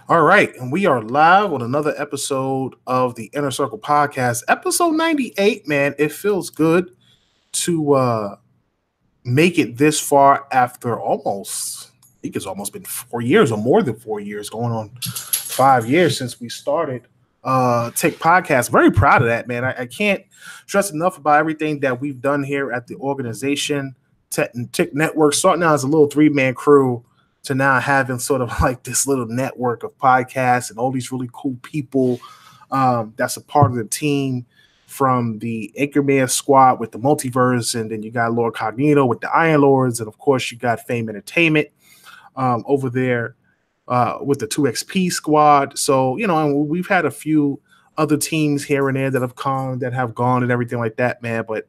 All right, and we are live on another episode of the Inner Circle Podcast, episode 98. Man, it feels good to make it this far after I think it's almost been 4 years or more than 4 years, going on 5 years since we started Tick Podcast. Very proud of that, man. I can't stress enough about everything that we've done here at the organization, Tick Network, starting out as a little three-man crew to now having sort of like this little network of podcasts and all these really cool people that's a part of the team, from the Anchorman squad with the multiverse, and then you got Lord Cognito with the Iron Lords, and of course you got Fame Entertainment over there with the 2XP squad. So, and we've had a few other teams here and there that have gone and everything like that, man. But,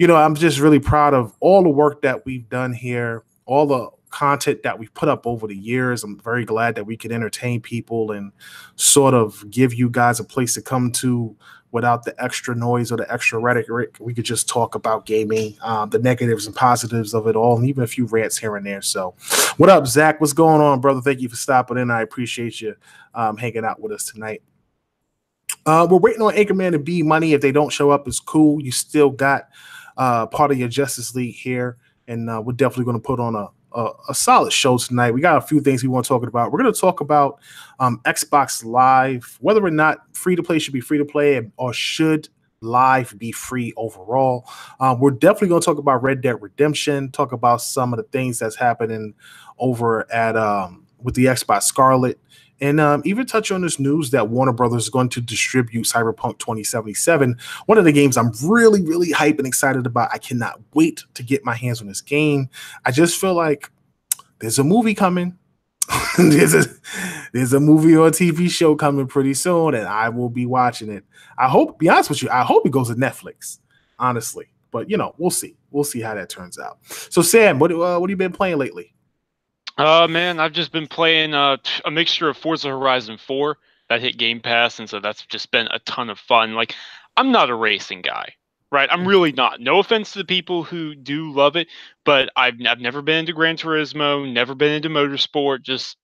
I'm just really proud of all the work that we've done here, all the content that we've put up over the years. I'm very glad that we could entertain people and sort of give you guys a place to come to without the extra noise or the extra rhetoric. We could just talk about gaming, the negatives and positives of it all, and even a few rants here and there. So what up, Zach? What's going on, brother? Thank you for stopping in. I appreciate you hanging out with us tonight. We're waiting on Anchorman and B Money. If they don't show up, it's cool. You still got part of your Justice League here, and we're definitely going to put on a solid show tonight. We got a few things we want to talk about. We're going to talk about Xbox Live, whether or not free-to-play should be free-to-play or should Live be free overall. We're definitely going to talk about Red Dead Redemption, talk about some of the things that's happening over at with the Xbox Scarlett, and even touch on this news that Warner Brothers is going to distribute Cyberpunk 2077, one of the games I'm really, really hyped and excited about. I cannot wait to get my hands on this game. I just feel like there's a movie coming. there's a movie or a TV show coming pretty soon, and I will be watching it. Be honest with you, I hope it goes to Netflix, honestly. But, we'll see. We'll see how that turns out. So, Sam, what have you been playing lately? Man, I've just been playing a mixture of Forza Horizon 4 that hit Game Pass, and so that's just been a ton of fun. Like, I'm not a racing guy, right? I'm really not. No offense to the people who do love it, but I've never been into Gran Turismo, never been into motorsport. Just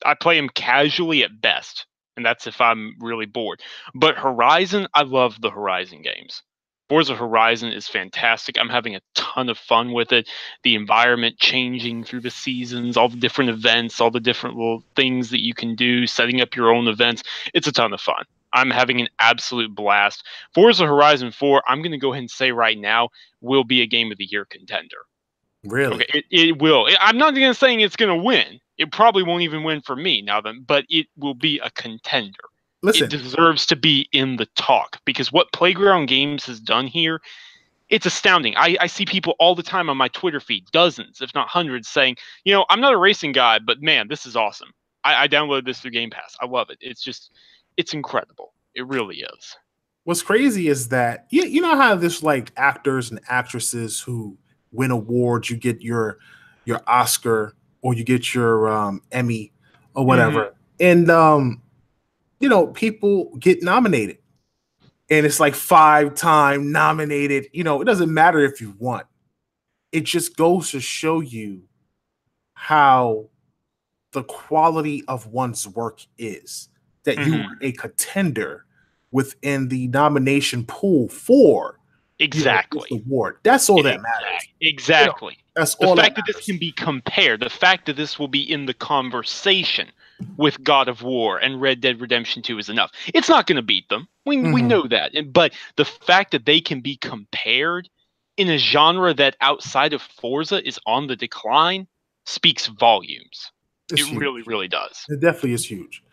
I play them casually at best, and that's if I'm really bored. But Horizon, I love the Horizon games. Forza Horizon is fantastic. I'm having a ton of fun with it. The environment changing through the seasons, all the different events, all the different little things that you can do, setting up your own events. It's a ton of fun. I'm having an absolute blast. Forza Horizon 4, I'm going to go ahead and say right now, will be a Game of the Year contender. Really? Okay, it will. I'm not going to say it's going to win. It probably won't even win for me now, but it will be a contender. Listen, it deserves to be in the talk, because what Playground Games has done here, it's astounding. I see people all the time on my Twitter feed, dozens, if not hundreds, saying, I'm not a racing guy, but man, this is awesome. I downloaded this through Game Pass. I love it. It's incredible. It really is. What's crazy is that, you know how there's like actors and actresses who win awards, you get your Oscar or you get your Emmy or whatever. Mm-hmm. And, people get nominated, and it's like 5-time nominated. It doesn't matter if you won. It just goes to show you how the quality of one's work is, that you are a contender within the nomination pool for exactly the award. That's all that matters. Exactly. That's all. The fact that this can be compared, the fact that this will be in the conversation with God of War and Red Dead Redemption 2 is enough. It's not going to beat them. We know that. But the fact that they can be compared in a genre that outside of Forza is on the decline speaks volumes. It really, really does. It definitely is huge.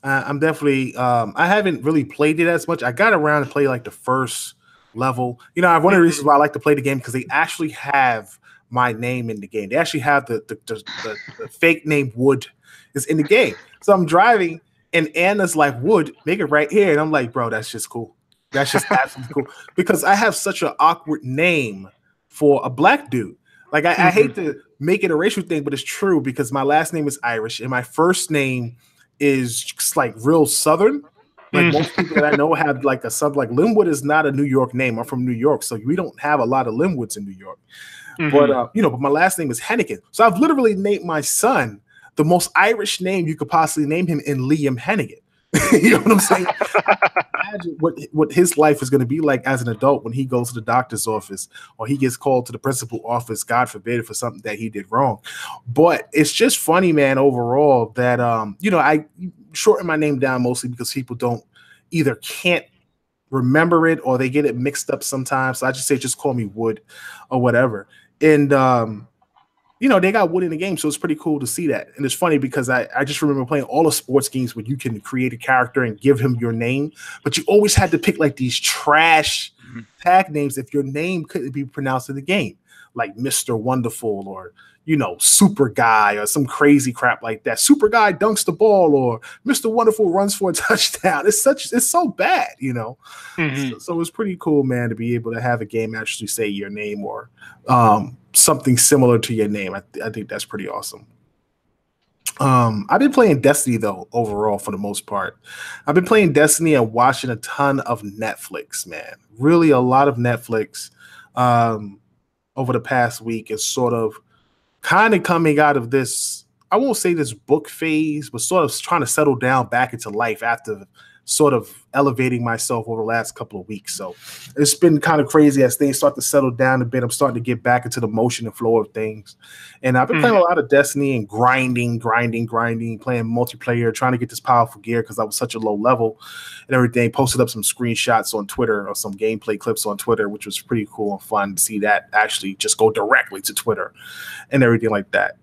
I'm definitely I haven't really played it as much. I got around to play like the first level. One of the reasons why I like to play the game, because they actually have my name in the game. They actually have the fake name Wood is in the game. So I'm driving, and Anna's like, Wood, make it right here. And I'm like, bro, that's just cool. That's just absolutely cool. Because I have such an awkward name for a black dude. Like, I hate to make it a racial thing, but it's true, because my last name is Irish, and my first name is just like real Southern. Like most people that I know have like a sub, like Linwood is not a New York name. I'm from New York, so we don't have a lot of Linwoods in New York. But but my last name is Hennigan, so I've literally named my son the most Irish name you could possibly name him in Liam Hennigan. You know what I'm saying? Imagine what his life is going to be like as an adult when he goes to the doctor's office or he gets called to the principal office, God forbid, for something that he did wrong. But it's just funny, man, overall that, I shorten my name down mostly because people don't either can't remember it or they get it mixed up sometimes. So I just say, just call me Wood or whatever. And, they got Wood in the game, so it's pretty cool to see that. And it's funny because I just remember playing all the sports games where you can create a character and give him your name, but you always had to pick like these trash tag names if your name couldn't be pronounced in the game, like Mr. Wonderful or, Super Guy or some crazy crap like that. Super Guy dunks the ball or Mr. Wonderful runs for a touchdown. It's so bad, Mm-hmm. So it's pretty cool, man, to be able to have a game actually say your name or something similar to your name. I think that's pretty awesome. I've been playing Destiny though, overall for the most part. I've been playing Destiny and watching a ton of Netflix, man. Really a lot of Netflix over the past week is sort of kind of coming out of this, I won't say this book phase, but sort of trying to settle down back into life after sort of elevating myself over the last couple of weeks. So it's been kind of crazy as things start to settle down a bit. I'm starting to get back into the motion and flow of things. And I've been playing a lot of Destiny and grinding, playing multiplayer, trying to get this powerful gear because I was such a low level and everything. Posted up some screenshots on Twitter or some gameplay clips on Twitter, which was pretty cool and fun to see that actually just go directly to Twitter and everything like that.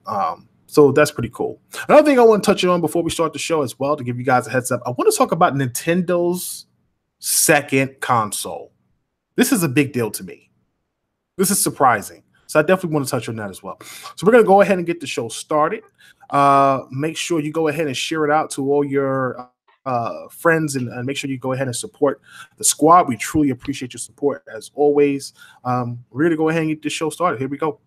So that's pretty cool. Another thing I want to touch on before we start the show as well, to give you guys a heads up, I want to talk about Nintendo's second console. This is a big deal to me. This is surprising. So I definitely want to touch on that as well. So we're going to go ahead and get the show started. Make sure you go ahead and share it out to all your friends and make sure you go ahead and support the squad. We truly appreciate your support as always. We're going to go ahead and get the show started. Here we go.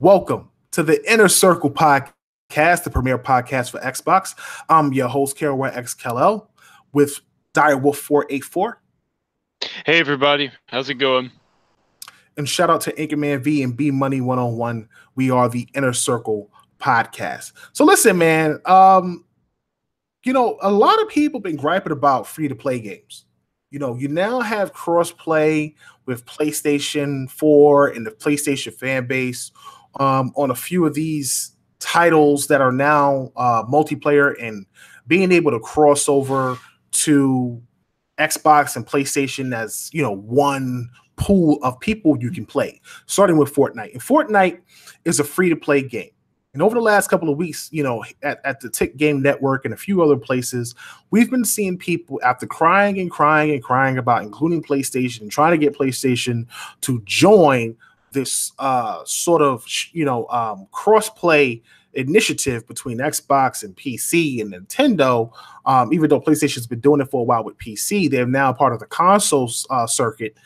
Welcome to the Inner Circle Podcast, the premier podcast for Xbox. I'm your host, Carol XKL, with Direwolf 484. Hey, everybody. How's it going? And shout out to Anchorman V and B Money 101. We are the Inner Circle Podcast. So listen, man, a lot of people have been griping about free-to-play games. You now have cross-play with PlayStation 4 and the PlayStation fan base on a few of these titles that are now multiplayer and being able to cross over to Xbox and PlayStation as, one pool of people you can play, starting with Fortnite. And Fortnite is a free-to-play game. And over the last couple of weeks, at the Tick Game Network and a few other places, we've been seeing people after crying about including PlayStation and trying to get PlayStation to join this sort of, cross-play initiative between Xbox and PC and Nintendo. Even though PlayStation's been doing it for a while with PC, they're now part of the console circuit.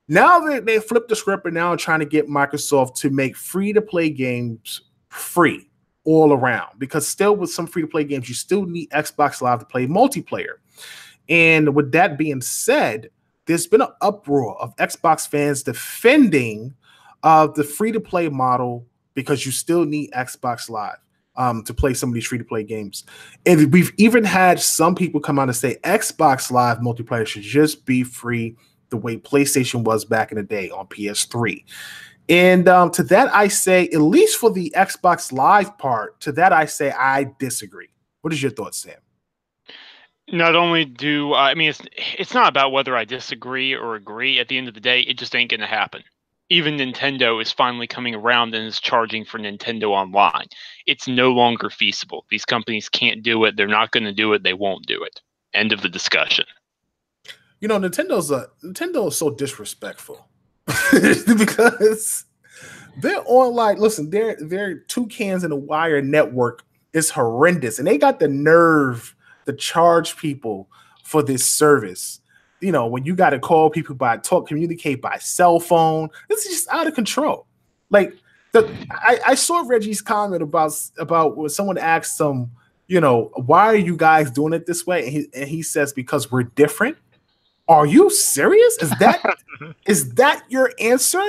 Now they flipped the script and now are trying to get Microsoft to make free-to-play games free all around, because still with some free-to-play games, you still need Xbox Live to play multiplayer. And with that being said, there's been an uproar of Xbox fans defending the free-to-play model because you still need Xbox Live to play some of these free-to-play games. And we've even had some people come out and say Xbox Live multiplayer should just be free the way PlayStation was back in the day on PS3. And to that I say, at least for the Xbox Live part, to that I say I disagree. What is your thoughts, Sam? Not only do it's not about whether I disagree or agree. At the end of the day, it just ain't going to happen. Even Nintendo is finally coming around and is charging for Nintendo Online. It's no longer feasible. These companies can't do it. They're not going to do it. They won't do it. End of the discussion. Nintendo is so disrespectful because they're online. Listen, their two cans in a wire network is horrendous, and they got the nerve to charge people for this service. When you got to call people communicate by cell phone, this is just out of control. Like I saw Reggie's comment about when someone asked him, why are you guys doing it this way? And he says, because we're different. Are you serious? Is that Is that your answer?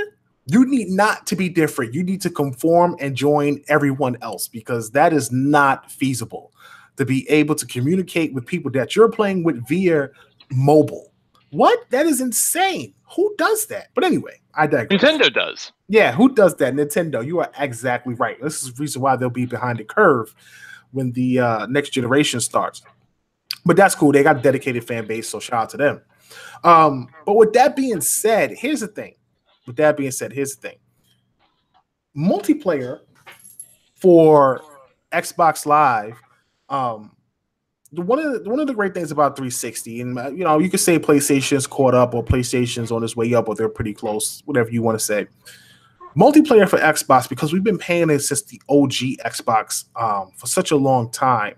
You need not to be different. You need to conform and join everyone else because that is not feasible to be able to communicate with people that you're playing with via mobile. What? That is insane. Who does that? But anyway, I digress. Nintendo does. Yeah, who does that? Nintendo. You are exactly right. This is the reason why they'll be behind the curve when the next generation starts. But that's cool. They got a dedicated fan base, so shout out to them. But with that being said, here's the thing. Multiplayer for Xbox Live, one of the great things about 360, and you could say PlayStation's caught up or PlayStation's on its way up, or they're pretty close, whatever you want to say. Multiplayer for Xbox, because we've been paying it since the OG Xbox for such a long time.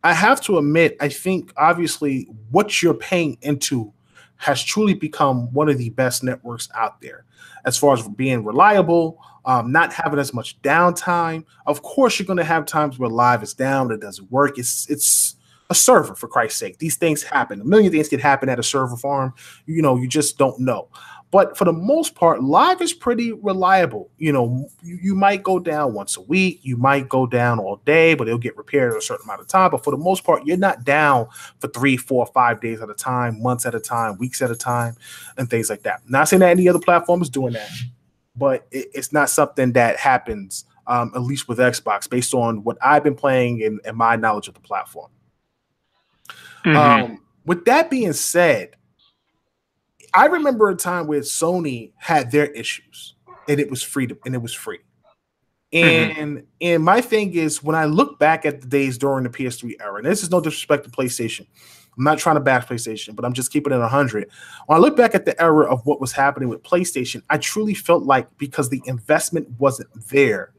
I have to admit, I think obviously what you're paying into has truly become one of the best networks out there as far as being reliable, not having as much downtime. Of course, you're going to have times where live is down, it doesn't work. It's a server, for Christ's sake. These things happen. A million things can happen at a server farm. You just don't know. But for the most part, live is pretty reliable. You might go down once a week. You might go down all day, but it'll get repaired in a certain amount of time. But for the most part, you're not down for 3, 4, 5 days at a time, months at a time, weeks at a time, and things like that. Not saying that any other platform is doing that, but it's not something that happens, at least with Xbox, based on what I've been playing and my knowledge of the platform. Mm-hmm. With that being said, I remember a time where Sony had their issues and it was free. And my thing is, when I look back at the days during the PS3 era, and this is no disrespect to PlayStation, I'm not trying to bash PlayStation, but I'm just keeping it 100. When I look back at the era of what was happening with PlayStation, I truly felt like because the investment wasn't there,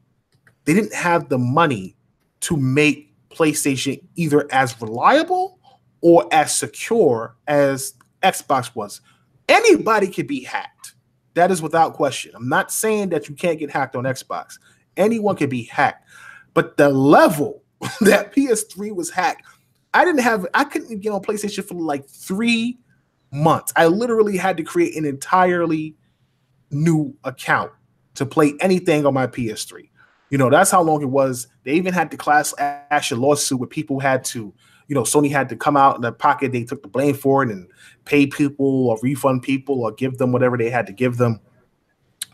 they didn't have the money to make PlayStation either as reliable or as secure as Xbox was. Anybody could be hacked. That is without question. I'm not saying that you can't get hacked on Xbox. Anyone can be hacked. But the level that PS3 was hacked, I couldn't get on PlayStation for like 3 months. I literally had to create an entirely new account to play anything on my PS3. That's how long it was. They even had the class action lawsuit where people had to, Sony had to come out in their pocket. They took the blame for it and pay people or refund people or give them whatever they had to give them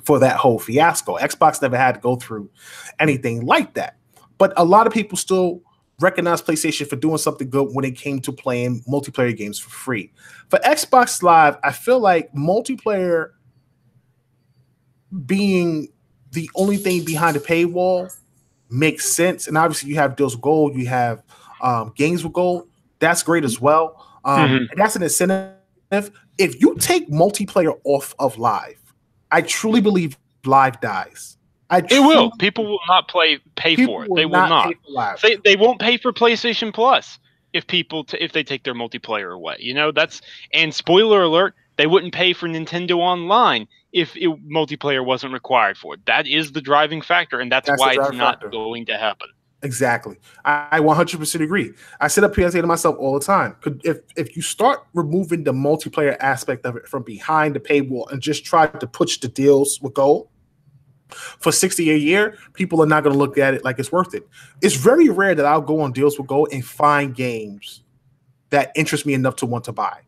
for that whole fiasco. Xbox never had to go through anything like that. But a lot of people still recognize PlayStation for doing something good when it came to playing multiplayer games for free. For Xbox Live, I feel like multiplayer being the only thing behind the paywall makes sense. And obviously you have deals with gold, you have games with gold. That's great as well. And that's an incentive. If you take multiplayer off of live, I truly believe live dies. It will. People will not pay for it. They will not. They won't pay for PlayStation Plus if they take their multiplayer away. And spoiler alert, they wouldn't pay for Nintendo Online if multiplayer wasn't required for it. That is the driving factor, and that's why it's not going to happen. Exactly. I 100% agree. I sit up here and say to myself all the time, if you start removing the multiplayer aspect of it from behind the paywall and just try to push the deals with gold for $60 a year, people are not going to look at it like it's worth it. It's very rare that I'll go on deals with gold and find games that interest me enough to want to buy.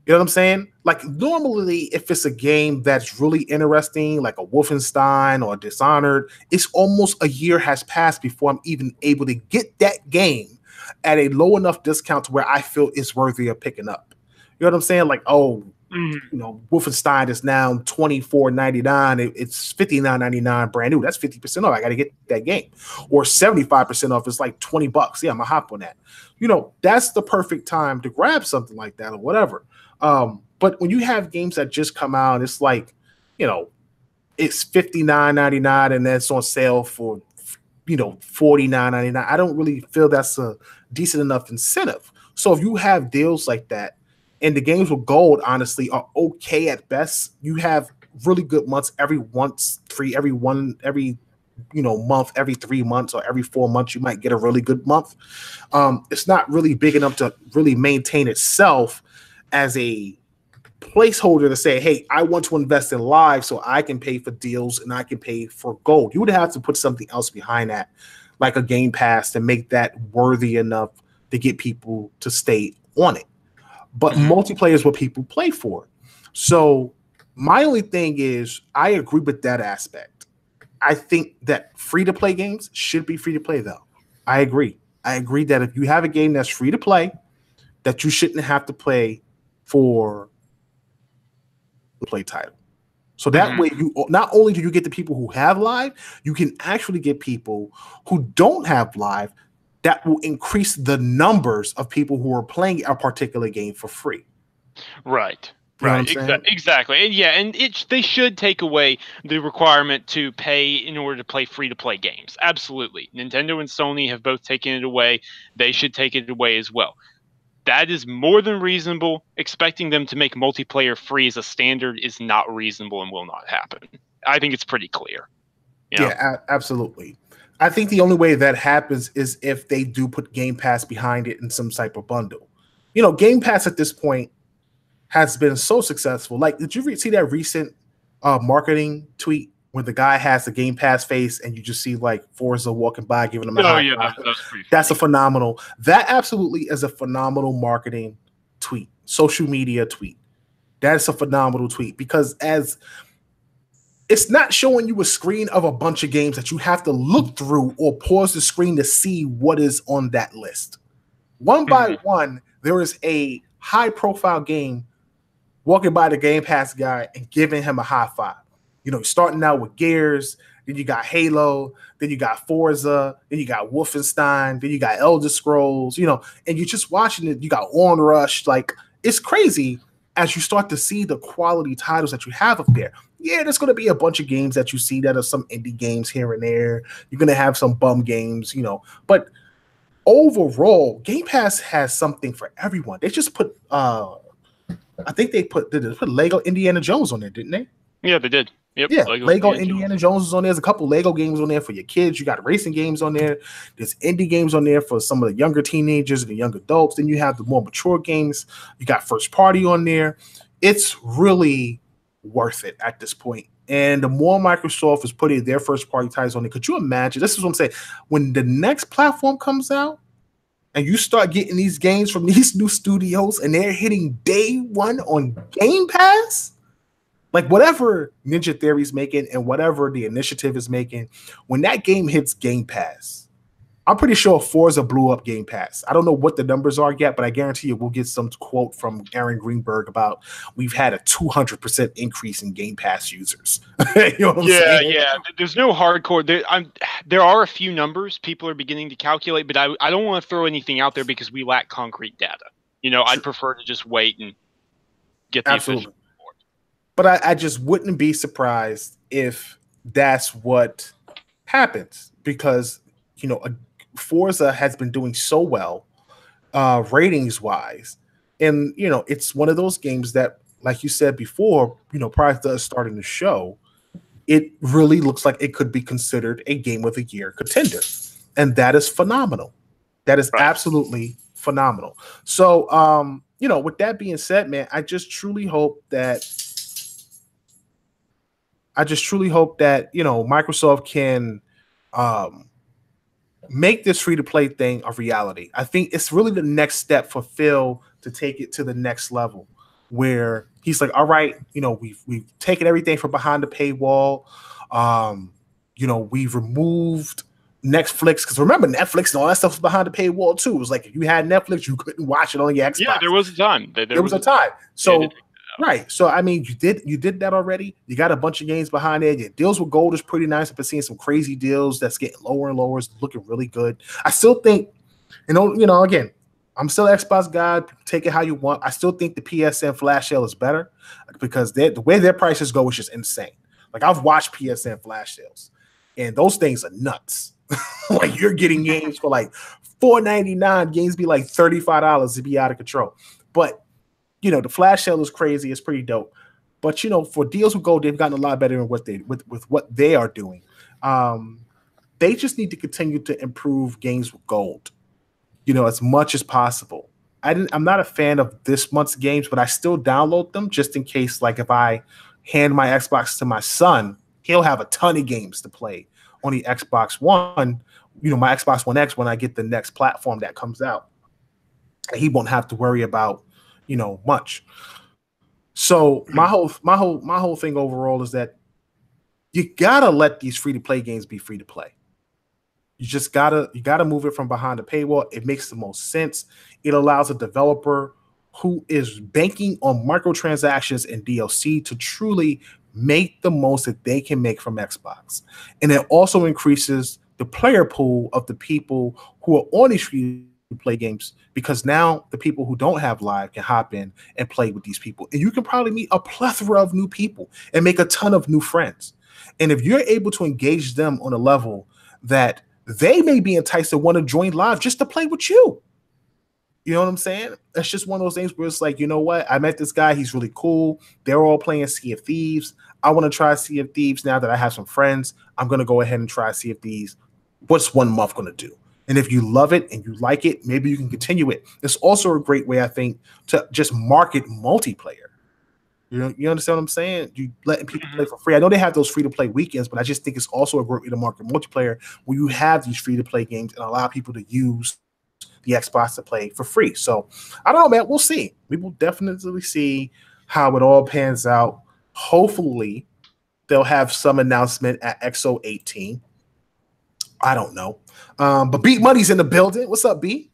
You know what I'm saying? Like normally, if it's a game that's really interesting, like a Wolfenstein or Dishonored, it's almost a year has passed before I'm even able to get that game at a low enough discount to where I feel it's worthy of picking up. You know what I'm saying? Like, Wolfenstein is now $24.99. It's $59.99 brand new. That's 50% off. I got to get that game. Or 75% off. It's like $20. Yeah, I'm gonna hop on that. That's the perfect time to grab something like that or whatever. But when you have games that just come out, it's like, it's $59.99 and that's on sale for, $49.99. I don't really feel that's a decent enough incentive. So if you have deals like that, and the games with gold, honestly, are okay at best, you have really good months every month, every 3 months or every 4 months, you might get a really good month. It's not really big enough to really maintain itself as a placeholder to say, hey, I want to invest in live so I can pay for deals and I can pay for gold. You would have to put something else behind that, like a Game Pass, to make that worthy enough to get people to stay on it. But multiplayer is what people play for. So my only thing is, I agree with that aspect. I think that free-to-play games should be free-to-play, though. I agree. I agree that if you have a game that's free-to-play, that you shouldn't have to play for the play title. So that way, you not only do you get the people who have live, you can actually get people who don't have live. That will increase the numbers of people who are playing a particular game for free. Right. You know Right. what I'm saying? Exactly. And yeah, and they should take away the requirement to pay in order to play free-to-play games. Absolutely. Nintendo and Sony have both taken it away. They should take it away as well. That is more than reasonable. Expecting them to make multiplayer free as a standard is not reasonable and will not happen. I think it's pretty clear. You know? Yeah, absolutely. I think the only way that happens is if they do put Game Pass behind it in some type of bundle. You know, Game Pass at this point has been so successful. Like, did you see that recent marketing tweet where the guy has the Game Pass face and you just see like Forza walking by giving him a high five? That's pretty funny. That's a phenomenal. That absolutely is a phenomenal marketing tweet, social media tweet. That's a phenomenal tweet because as it's not showing you a screen of a bunch of games that you have to look through or pause the screen to see what is on that list. One by one, there is a high-profile game walking by the Game Pass guy and giving him a high five. You know, starting out with Gears, then you got Halo, then you got Forza, then you got Wolfenstein, then you got Elder Scrolls, you know, and you're just watching it. You got Onrush. Like, it's crazy as you start to see the quality titles that you have up there. Yeah, there's going to be a bunch of games that you see that are some indie games here and there. You're going to have some bum games, you know, but overall, Game Pass has something for everyone. They just put, I think they put Lego Indiana Jones on there, didn't they? Yeah, they did. Yep. Yeah, Lego Indiana Jones is on there. There's a couple Lego games on there for your kids. You got racing games on there. There's indie games on there for some of the younger teenagers and the young adults. Then you have the more mature games. You got first party on there. It's really worth it at this point. And the more Microsoft is putting their first party titles on it, could you imagine? This is what I'm saying. When the next platform comes out and you start getting these games from these new studios and they're hitting day one on Game Pass, like whatever Ninja Theory's making and whatever the initiative is making, when that game hits Game Pass, I'm pretty sure Forza blew up Game Pass. I don't know what the numbers are yet, but I guarantee you we'll get some quote from Aaron Greenberg about we've had a 200% increase in Game Pass users. You know what I'm saying? Yeah. There's no hardcore. There are a few numbers people are beginning to calculate, but I don't want to throw anything out there because we lack concrete data. You know, I'd prefer to just wait and get the official report. But I just wouldn't be surprised if that's what happens because, you know, Forza has been doing so well ratings wise. And, you know, it's one of those games that, like you said before, you know, prior to us starting the show, it really looks like it could be considered a game of the year contender. And that is phenomenal. That is absolutely phenomenal. So, you know, with that being said, man, I just truly hope that, you know, Microsoft can make this free-to-play thing a reality. I think it's really the next step for Phil to take it to the next level where he's like, all right, you know, we've taken everything from behind the paywall. You know, we've removed Netflix, because remember, Netflix and all that stuff was behind the paywall too. It was like if you had Netflix, you couldn't watch it on your Xbox. Yeah, there was a time. There was a time. So right. So I mean, you did that already. You got a bunch of games behind there. Your deals with gold is pretty nice. I've been seeing some crazy deals that's getting lower and lower. It's looking really good. I still think, you know, again, I'm still an Xbox guy. Take it how you want. I still think the PSN flash sale is better because the way their prices go is just insane. Like I've watched PSN flash sales, and those things are nuts. Like you're getting games for like $4.99. Games be like $35 to be out of control. But you know, the flash sale is crazy. It's pretty dope. But you know, for deals with gold, they've gotten a lot better in what with what they are doing. They just need to continue to improve games with gold, you know, as much as possible. I'm not a fan of this month's games, but I still download them just in case. Like if I hand my Xbox to my son, he'll have a ton of games to play on the Xbox One. My Xbox One X when I get the next platform that comes out, he won't have to worry about much. So my whole thing overall is that you gotta let these free to play games be free to play. You gotta move it from behind the paywall. It makes the most sense. It allows a developer who is banking on microtransactions and DLC to truly make the most that they can make from Xbox. And it also increases the player pool of the people who are on these free to play games, because now the people who don't have live can hop in and play with these people. And you can probably meet a plethora of new people and make a ton of new friends. And if you're able to engage them on a level that they may be enticed to want to join live just to play with you. You know what I'm saying? That's just one of those things where it's like, you know what? I met this guy. He's really cool. They're all playing Sea of Thieves. I want to try Sea of Thieves now that I have some friends. I'm going to go ahead and try Sea of Thieves. What's 1 month going to do? And if you love it and you like it, maybe you can continue it. It's also a great way, I think, to just market multiplayer. You understand what I'm saying? You letting people play for free. I know they have those free to play weekends, but I just think it's also a great way to market multiplayer where you have these free to play games and allow people to use the Xbox to play for free. So I don't know, man. We'll see. We will definitely see how it all pans out. Hopefully, they'll have some announcement at XO 18. I don't know. But Beat Money's in the building. What's up, B?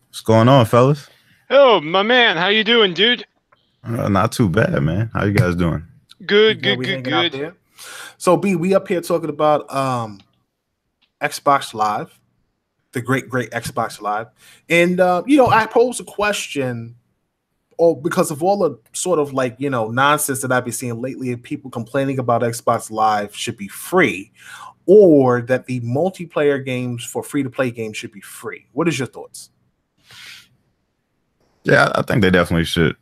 What's going on, fellas? Oh, my man. How you doing, dude? Not too bad, man. How you guys doing? Good. So, B, we up here talking about Xbox Live, the great Xbox Live. And, I posed a question because of all the sort of nonsense that I've been seeing lately of people complaining about Xbox Live should be free, or that the multiplayer games for free-to-play games should be free. What is your thoughts? Yeah, I think they definitely should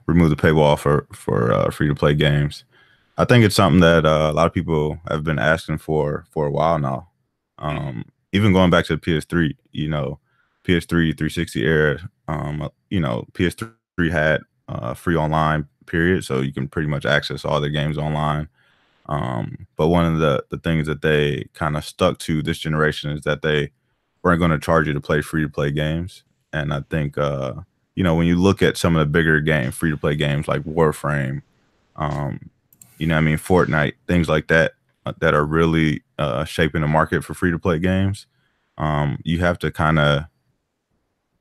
remove the paywall for free-to-play games. I think it's something that a lot of people have been asking for a while now. Even going back to the PS3, PS3 360 era, PS3 had free online period, so you can pretty much access all their games online. But one of the things that they kind of stuck to this generation is that they weren't going to charge you to play free-to-play games. And I think, when you look at some of the bigger free-to-play games like Warframe, Fortnite, things like that, that are really shaping the market for free-to-play games, you have to kind of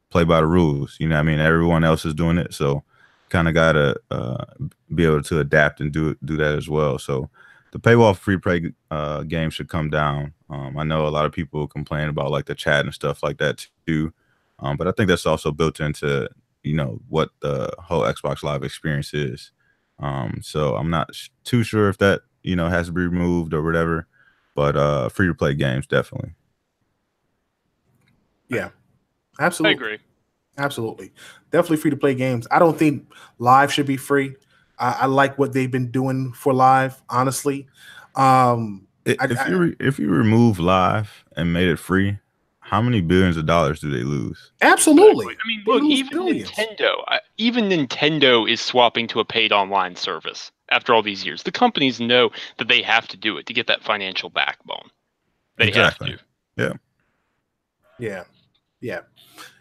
play by the rules. Everyone else is doing it, so kind of got to be able to adapt and do that as well. So the paywall for free-to-play games should come down. I know a lot of people complain about like the chat and stuff like that too, but I think that's also built into what the whole Xbox Live experience is. So I'm not too sure if that has to be removed or whatever, but free-to-play games definitely. Yeah, absolutely. I agree. Absolutely. Definitely free to play games. I don't think live should be free. I like what they've been doing for live, honestly. If you remove live and made it free, how many billions of dollars do they lose? Absolutely. I mean, look, even Nintendo is swapping to a paid online service after all these years. The companies know that they have to do it to get that financial backbone. They have to. Yeah.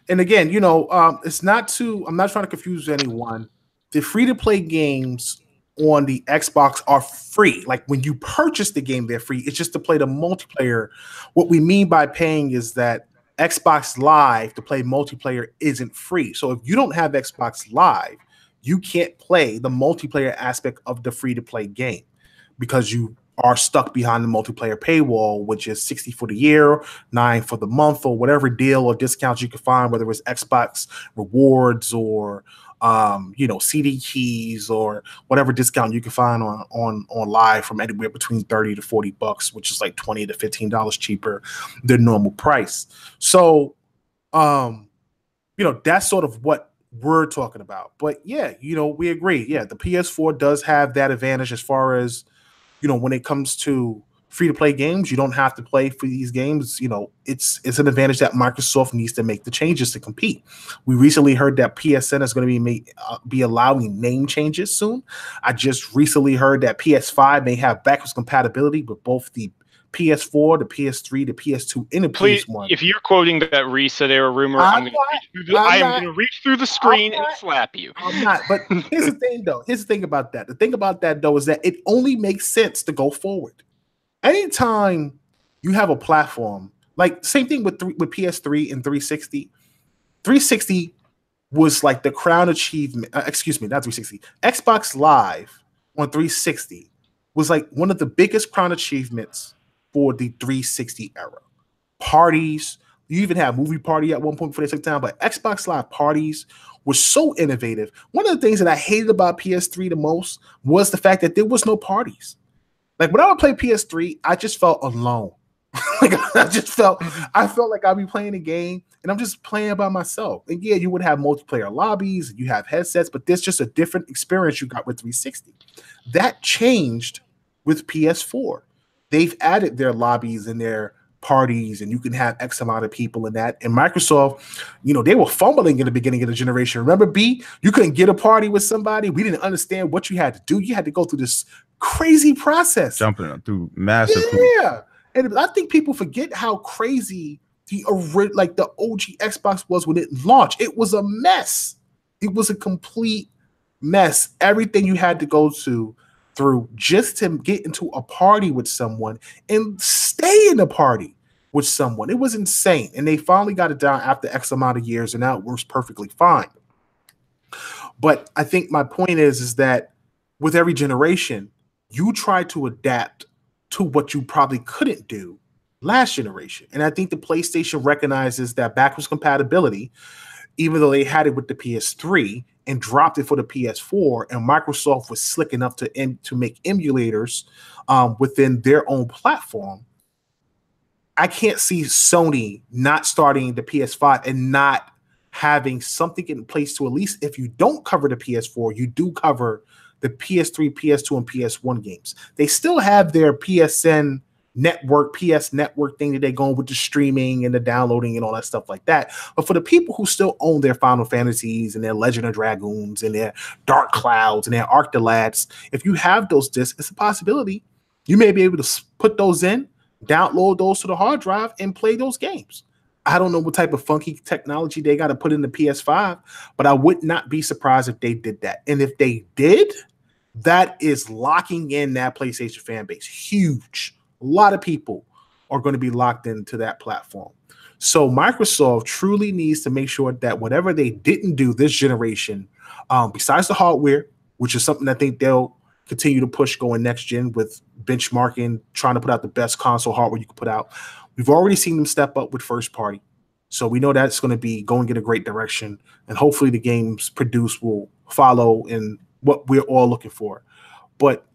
And again, it's not I'm not trying to confuse anyone. The free-to-play games on the Xbox are free. Like when you purchase the game, they're free. It's just to play the multiplayer. What we mean by paying is that Xbox Live to play multiplayer isn't free. So if you don't have Xbox Live, you can't play the multiplayer aspect of the free-to-play game because you are stuck behind the multiplayer paywall, which is $60 for the year, $9 for the month, or whatever deal or discounts you can find, whether it's Xbox rewards or CD keys or whatever discount you can find on live from anywhere between $30 to $40, which is like $20 to $15 cheaper than normal price. So, that's sort of what we're talking about. But yeah, we agree. Yeah, the PS4 does have that advantage as far as when it comes to free-to-play games. You don't have to play for these games. You know, it's an advantage that Microsoft needs to make the changes to compete. We recently heard that PSN is going to be allowing name changes soon. I just recently heard that PS5 may have backwards compatibility with both the PS4, the PS3, the PS2, and the PS1. If you're quoting that reset era rumor, I'm going to reach through the screen and slap you. I'm not. But here's the thing, though. Here's the thing about that. The thing about that, though, is that it only makes sense to go forward. Anytime you have a platform, like same thing with PS3 and 360. 360 was like the crown achievement. Excuse me, not 360. Xbox Live on 360 was like one of the biggest crown achievements for the 360 era. Parties, you even had movie party at one point before they took down, but Xbox Live parties were so innovative. One of the things that I hated about PS3 the most was the fact that there was no parties. Like when I would play PS3, I just felt alone. Like I felt like I'd be playing a game and I'm just playing by myself. And yeah, you would have multiplayer lobbies and you have headsets, but there's just a different experience you got with 360. That changed with PS4. They've added their lobbies and their parties, and you can have X amount of people in that. And Microsoft, you know, they were fumbling in the beginning of the generation. Remember, B? You couldn't get a party with somebody. We didn't understand what you had to do. You had to go through this crazy process. Jumping through massive. Yeah. And I think people forget how crazy the OG Xbox was when it launched. It was a mess. It was a complete mess. Everything you had to go through just to get into a party with someone and stay in a party with someone. It was insane. And they finally got it down after X amount of years, and now it works perfectly fine. But I think my point is that with every generation, you try to adapt to what you probably couldn't do last generation. And I think the PlayStation recognizes that backwards compatibility, even though they had it with the PS3 and dropped it for the PS4, and Microsoft was slick enough to make emulators within their own platform. I can't see Sony not starting the PS5 and not having something in place to, at least if you don't cover the PS4, you do cover the PS3, PS2, and PS1 games. They still have their PSN network, PS network thing that they're going with the streaming and the downloading and all that stuff like that. But for the people who still own their Final Fantasies and their Legend of Dragoons and their Dark Clouds and their Arctolads, if you have those discs, it's a possibility you may be able to put those in, download those to the hard drive, and play those games. I don't know what type of funky technology they got to put in the PS5, but I would not be surprised if they did that. And if they did, that is locking in that PlayStation fan base. Huge. A lot of people are going to be locked into that platform. So Microsoft truly needs to make sure that whatever they didn't do this generation, besides the hardware, which is something I think they'll continue to push going next gen with benchmarking, trying to put out the best console hardware you can put out. We've already seen them step up with first party. So we know that's going to be going in a great direction. And hopefully the games produced will follow in what we're all looking for. But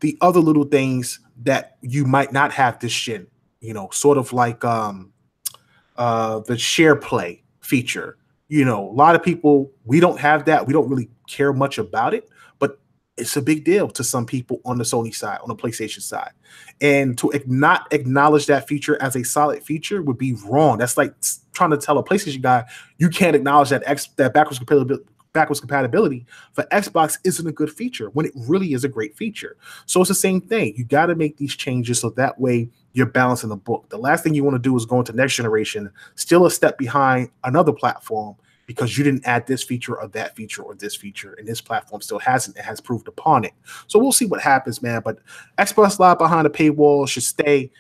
the other little things that you might not have this gen, you know, sort of like the share play feature. You know, a lot of people, we don't have that. We don't really care much about it, but it's a big deal to some people on the Sony side, on the PlayStation side. And to not acknowledge that feature as a solid feature would be wrong. That's like trying to tell a PlayStation guy, you can't acknowledge that backwards compatibility for Xbox isn't a good feature when it really is a great feature. So it's the same thing. You got to make these changes so that way you're balancing the book. The last thing you want to do is go into next generation, still a step behind another platform because you didn't add this feature or that feature or this feature, and this platform still hasn't. It has proved upon it. So we'll see what happens, man. But Xbox Live behind the paywall should stay.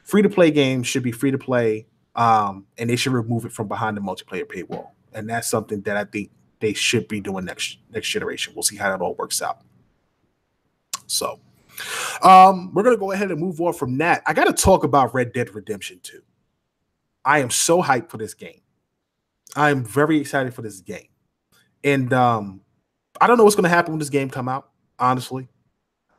Free-to-play games should be free-to-play, and they should remove it from behind the multiplayer paywall. And that's something that I think they should be doing next generation. We'll see how that all works out. So we're going to go ahead and move on from that. I got to talk about Red Dead Redemption 2. I am so hyped for this game. I'm very excited for this game. And I don't know what's going to happen when this game come out, honestly.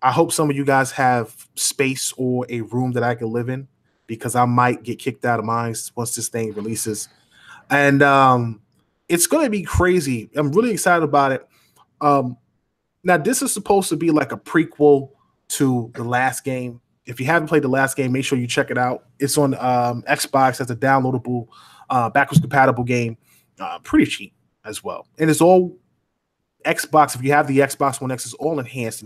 I hope some of you guys have space or a room that I can live in, because I might get kicked out of mine once this thing releases. And it's going to be crazy. I'm really excited about it. Now, this is supposed to be like a prequel to the last game. if you haven't played the last game, make sure you check it out. It's on Xbox as a downloadable, backwards compatible game. Pretty cheap as well. And it's all Xbox. If you have the Xbox One X, it's all enhanced.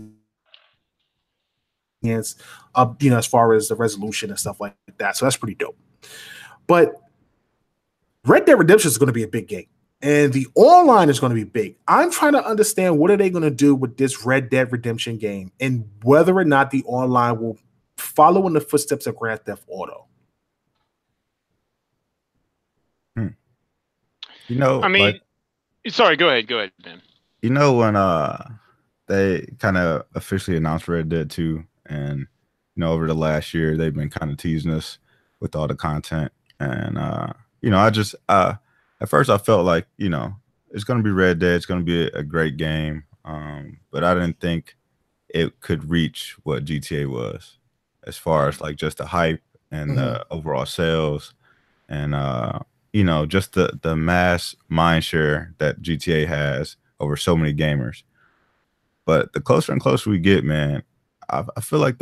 As far as the resolution and stuff like that. So that's pretty dope. But Red Dead Redemption is going to be a big game. And the online is going to be big. I'm trying to understand what are they going to do with this Red Dead Redemption game and whether or not the online will follow in the footsteps of Grand Theft Auto. I mean, sorry, go ahead, man. When they kind of officially announced Red Dead 2, and over the last year they've been kind of teasing us with all the content, and I just at first I felt like it's going to be Red Dead, it's going to be a great game, but I didn't think it could reach what GTA was as far as like just the hype and the overall sales, and just the mass mindshare that GTA has over so many gamers. But the closer and closer we get, man, I feel like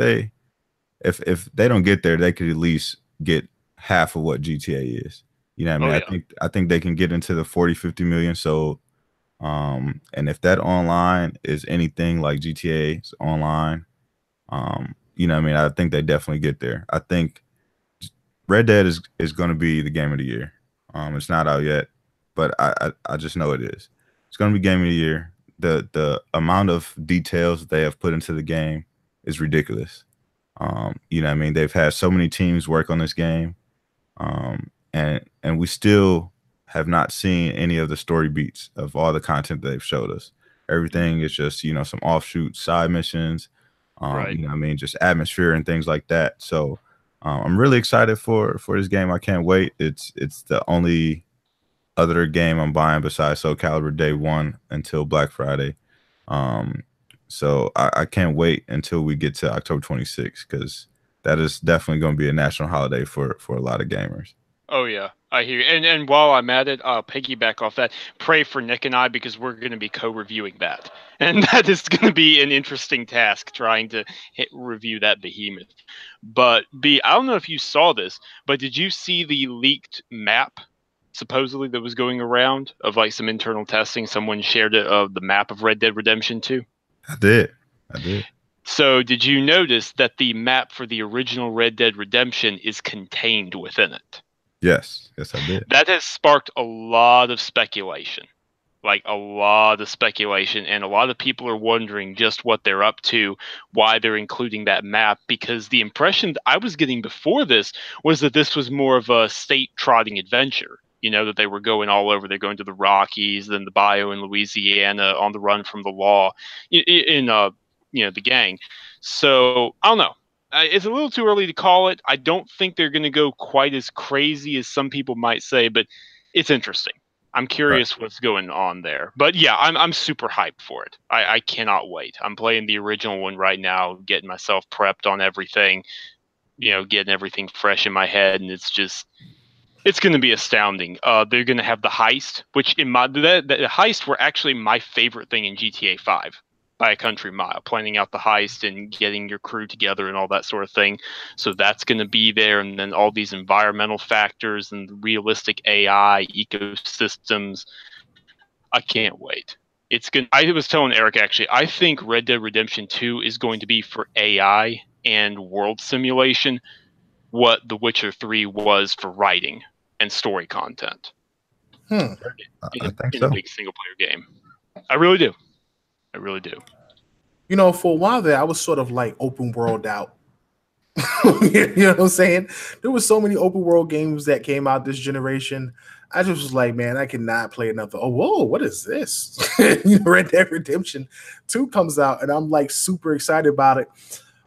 if they don't get there, they could at least get half of what GTA is. You know what I mean? Oh, yeah. I think they can get into the 40-50 million sold. And if that online is anything like GTA's online, I think they definitely get there. I think Red Dead is going to be the game of the year. It's not out yet, but I just know it is. It's going to be game of the year. The amount of details they have put into the game is ridiculous. They've had so many teams work on this game, and we still have not seen any of the story beats of all the content they've showed us. Everything is just some offshoot side missions, right. Just atmosphere and things like that. So I'm really excited for this game. I can't wait. It's the only other game I'm buying besides Soul Calibur day one until Black Friday. So I can't wait until we get to October 26th, because that is definitely going to be a national holiday for a lot of gamers. Oh yeah, I hear you. And while I'm at it, I'll piggyback off that. Pray for Nick and I, because we're going to be co-reviewing that, and that is going to be an interesting task trying to review that behemoth. But B, I don't know if you saw this, but did you see the leaked map supposedly that was going around of like some internal testing? Someone shared it of the map of Red Dead Redemption 2. I did. So did you notice that the map for the original Red Dead Redemption is contained within it? Yes, I did. That has sparked a lot of speculation. And a lot of people are wondering just what they're up to, why they're including that map, because the impression that I was getting before this was that this was more of a state-trotting adventure. That they were going all over. They're going to the Rockies, then the Bayou in Louisiana, on the run from the law, in the gang. So I don't know. It's a little too early to call it. I don't think they're going to go quite as crazy as some people might say, but it's interesting. I'm curious what's going on there. But yeah, I'm super hyped for it. I cannot wait. I'm playing the original one right now, getting myself prepped on everything, getting everything fresh in my head, and it's going to be astounding. They're going to have the heist, which the heist were actually my favorite thing in GTA 5 by a country mile, planning out the heist and getting your crew together and all that sort of thing. So that's going to be there. And then all these environmental factors and realistic AI ecosystems. I can't wait. I was telling Eric, actually, I think Red Dead Redemption 2 is going to be for AI and world simulation what The Witcher 3 was for writing and story content. I think so. In a big single player game. I really do. For a while there, I was sort of like open world out. You know what I'm saying? There was so many open world games that came out this generation. I just was like, man, I cannot play another. Oh, whoa, what is this? Red Dead Redemption 2 comes out, and I'm like super excited about it.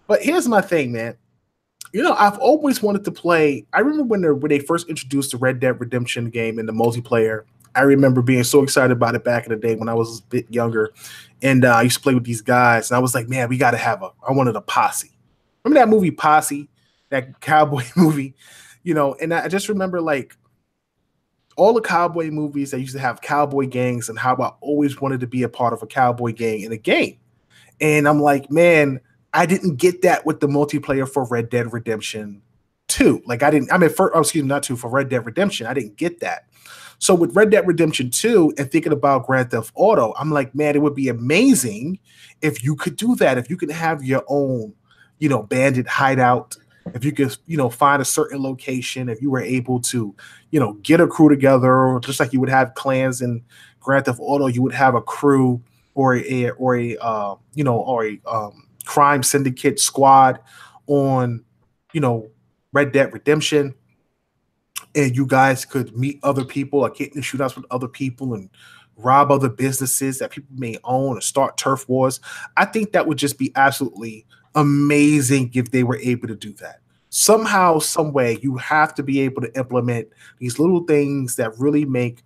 But here's my thing, man. I've always wanted to play. I remember when they first introduced the Red Dead Redemption game in the multiplayer. I remember being so excited about it back in the day when I was a bit younger. And I used to play with these guys. And I was like, man, we got to I wanted a posse. Remember that movie Posse, that cowboy movie? And I just remember like all the cowboy movies that used to have cowboy gangs and how I always wanted to be a part of a cowboy gang in a game. And I'm like, man, I didn't get that with the multiplayer for Red Dead Redemption 2. Like for Red Dead Redemption, I didn't get that. So with Red Dead Redemption 2 and thinking about Grand Theft Auto, I'm like, man, it would be amazing if you could do that. If you could have your own, bandit hideout, if you could, find a certain location, if you were able to, get a crew together, or just like you would have clans in Grand Theft Auto, you would have a crew or a crime syndicate squad on, Red Dead Redemption, and you guys could meet other people, like get in shootouts with other people and rob other businesses that people may own or start turf wars. I think that would just be absolutely amazing if they were able to do that. Somehow, some way, you have to be able to implement these little things that really make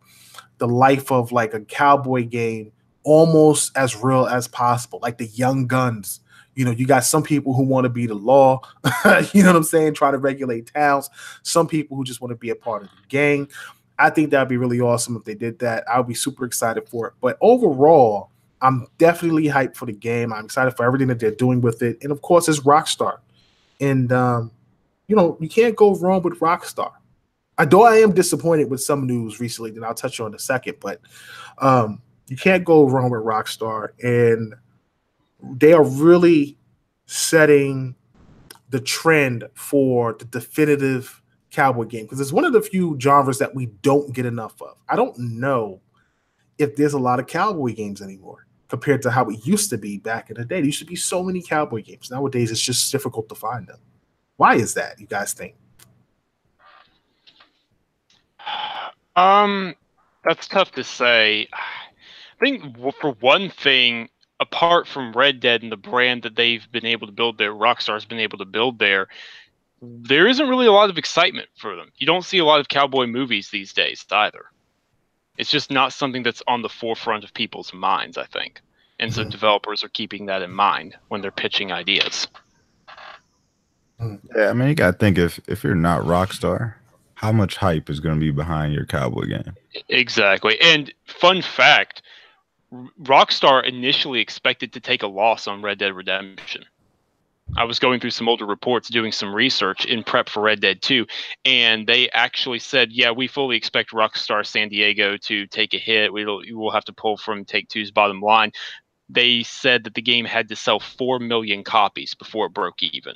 the life of like a cowboy game almost as real as possible, like the Young Guns. You got some people who want to be the law, you know what I'm saying, trying to regulate towns. Some people who just want to be a part of the gang. I think that'd be really awesome if they did that. I would be super excited for it. But overall, I'm definitely hyped for the game. I'm excited for everything that they're doing with it. And of course, it's Rockstar. And, you can't go wrong with Rockstar. Though I am disappointed with some news recently that I'll touch on in a second, but you can't go wrong with Rockstar. And they are really setting the trend for the definitive cowboy game, because it's one of the few genres that we don't get enough of. I don't know if there's a lot of cowboy games anymore compared to how it used to be back in the day. There used to be so many cowboy games. Nowadays, it's just difficult to find them. Why is that, you guys think? That's tough to say. I think for one thing, apart from Red Dead and the brand that they've been able to build there, Rockstar's been able to build there isn't really a lot of excitement for them. You don't see a lot of cowboy movies these days either. It's just not something that's on the forefront of people's minds, I think. And so developers are keeping that in mind when they're pitching ideas. Yeah, I mean, you got to think if you're not Rockstar, how much hype is going to be behind your cowboy game? Exactly. And fun fact, Rockstar initially expected to take a loss on Red Dead Redemption. I was going through some older reports, doing some research in prep for Red Dead 2, and they actually said, yeah, we fully expect Rockstar San Diego to take a hit. We will have to pull from Take-Two's bottom line. They said that the game had to sell 4 million copies before it broke even.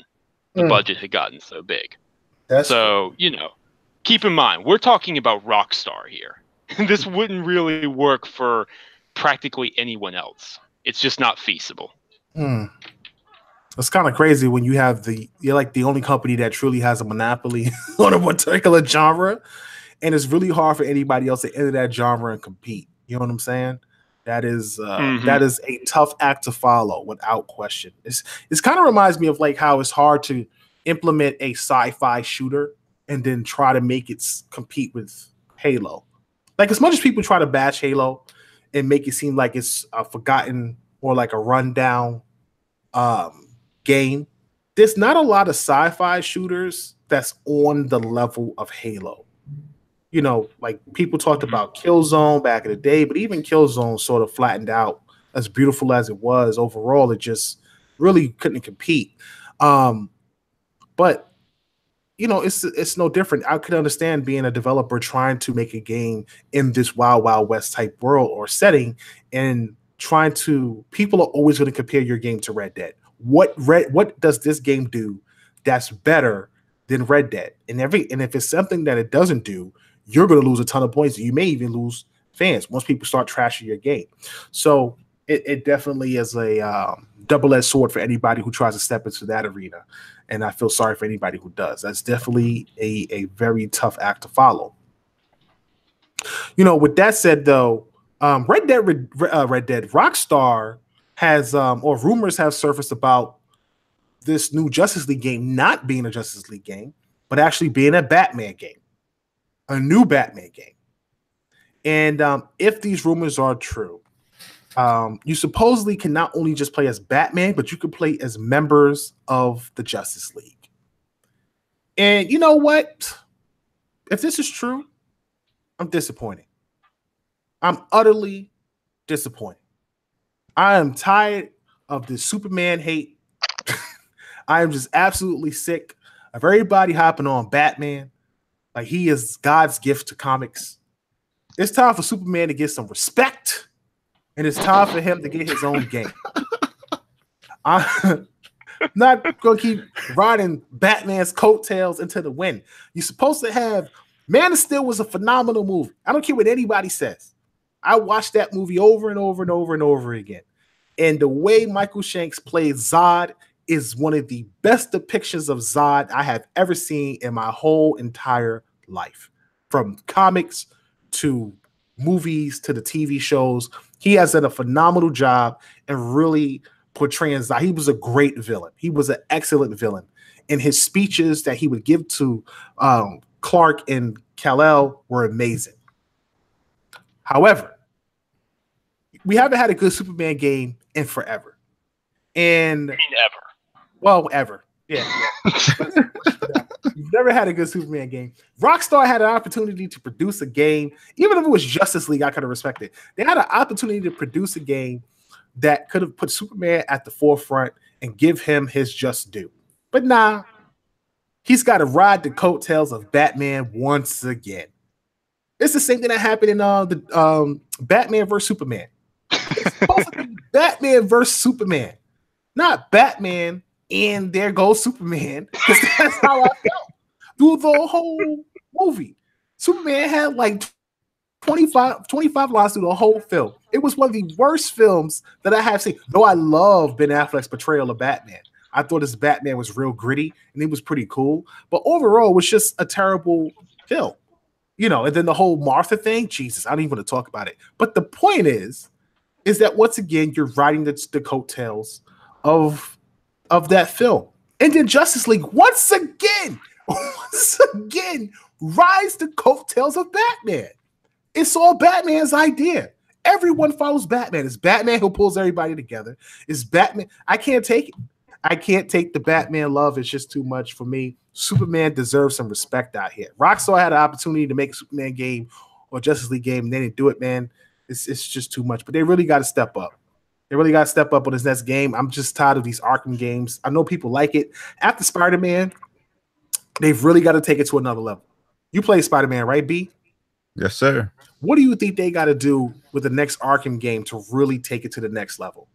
The budget had gotten so big. Keep in mind, we're talking about Rockstar here. This wouldn't really work for practically anyone else. It's just not feasible. It's kind of crazy when you're like the only company that truly has a monopoly on a particular genre, and it's really hard for anybody else to enter that genre and compete. You know what I'm saying? That is a tough act to follow without question. It's kind of reminds me of like how it's hard to implement a sci-fi shooter and then try to make it compete with Halo. Like, as much as people try to bash Halo and make it seem like it's a forgotten or like a rundown game, there's not a lot of sci-fi shooters that's on the level of Halo. Like people talked about Killzone back in the day, but even Killzone sort of flattened out. As beautiful as it was, overall, it just really couldn't compete. But it's no different. I could understand being a developer trying to make a game in this Wild Wild West type world or setting, and people are always going to compare your game to Red Dead. What does this game do that's better than Red Dead? And if it's something that it doesn't do, you're going to lose a ton of points. You may even lose fans once people start trashing your game. So it definitely is a double-edged sword for anybody who tries to step into that arena. And I feel sorry for anybody who does. That's definitely a very tough act to follow. With that said, though, Red Dead Rockstar has, or rumors have surfaced about this new Justice League game not being a Justice League game, but actually being a Batman game, a new Batman game. And if these rumors are true, you supposedly can not only just play as Batman, but you can play as members of the Justice League. And you know what? If this is true, I'm disappointed. I'm utterly disappointed. I am tired of the Superman hate. I am just absolutely sick of everybody hopping on Batman. Like he is God's gift to comics. It's time for Superman to get some respect, and it's time for him to get his own game. I'm not going to keep riding Batman's coattails into the wind. You're supposed to have Man of Steel was a phenomenal movie. I don't care what anybody says. I watched that movie over and over and over and over again. And the way Michael Shanks played Zod is one of the best depictions of Zod I have ever seen in my whole entire life. From comics to movies to the TV shows, he has done a phenomenal job and really portraying Zod. He was a great villain. He was an excellent villain. And his speeches that he would give to Clark and Kal-El were amazing. However, we haven't had a good Superman game in forever. And ever. Well, ever. Yeah. We've never had a good Superman game. Rockstar had an opportunity to produce a game. Even if it was Justice League, I could have respected. They had an opportunity to produce a game that could have put Superman at the forefront and give him his just due. But nah, he's got to ride the coattails of Batman once again. It's the same thing that happened in the Batman vs. Superman. It's supposed to be Batman vs. Superman, not Batman and there goes Superman. Because that's how I felt through the whole movie. Superman had like 25 lines through the whole film. It was one of the worst films that I have seen. Though I love Ben Affleck's portrayal of Batman. I thought his Batman was real gritty and it was pretty cool. But overall, it was just a terrible film. You know, and then the whole Martha thing, Jesus, I don't even want to talk about it. But the point is that once again, you're riding the coattails of that film. And then Justice League, once again, rides the coattails of Batman. It's all Batman's idea. Everyone follows Batman. It's Batman who pulls everybody together. It's Batman. I can't take it. I can't take the Batman love. It's just too much for me. Superman deserves some respect out here. Rockstar had an opportunity to make a Superman game or Justice League game, and they didn't do it, man. It's just too much. But they really got to step up. They really got to step up on this next game. I'm just tired of these Arkham games. I know people like it. After Spider-Man, they've really got to take it to another level. You play Spider-Man, right, B? Yes, sir. What do you think they got to do with the next Arkham game to really take it to the next level?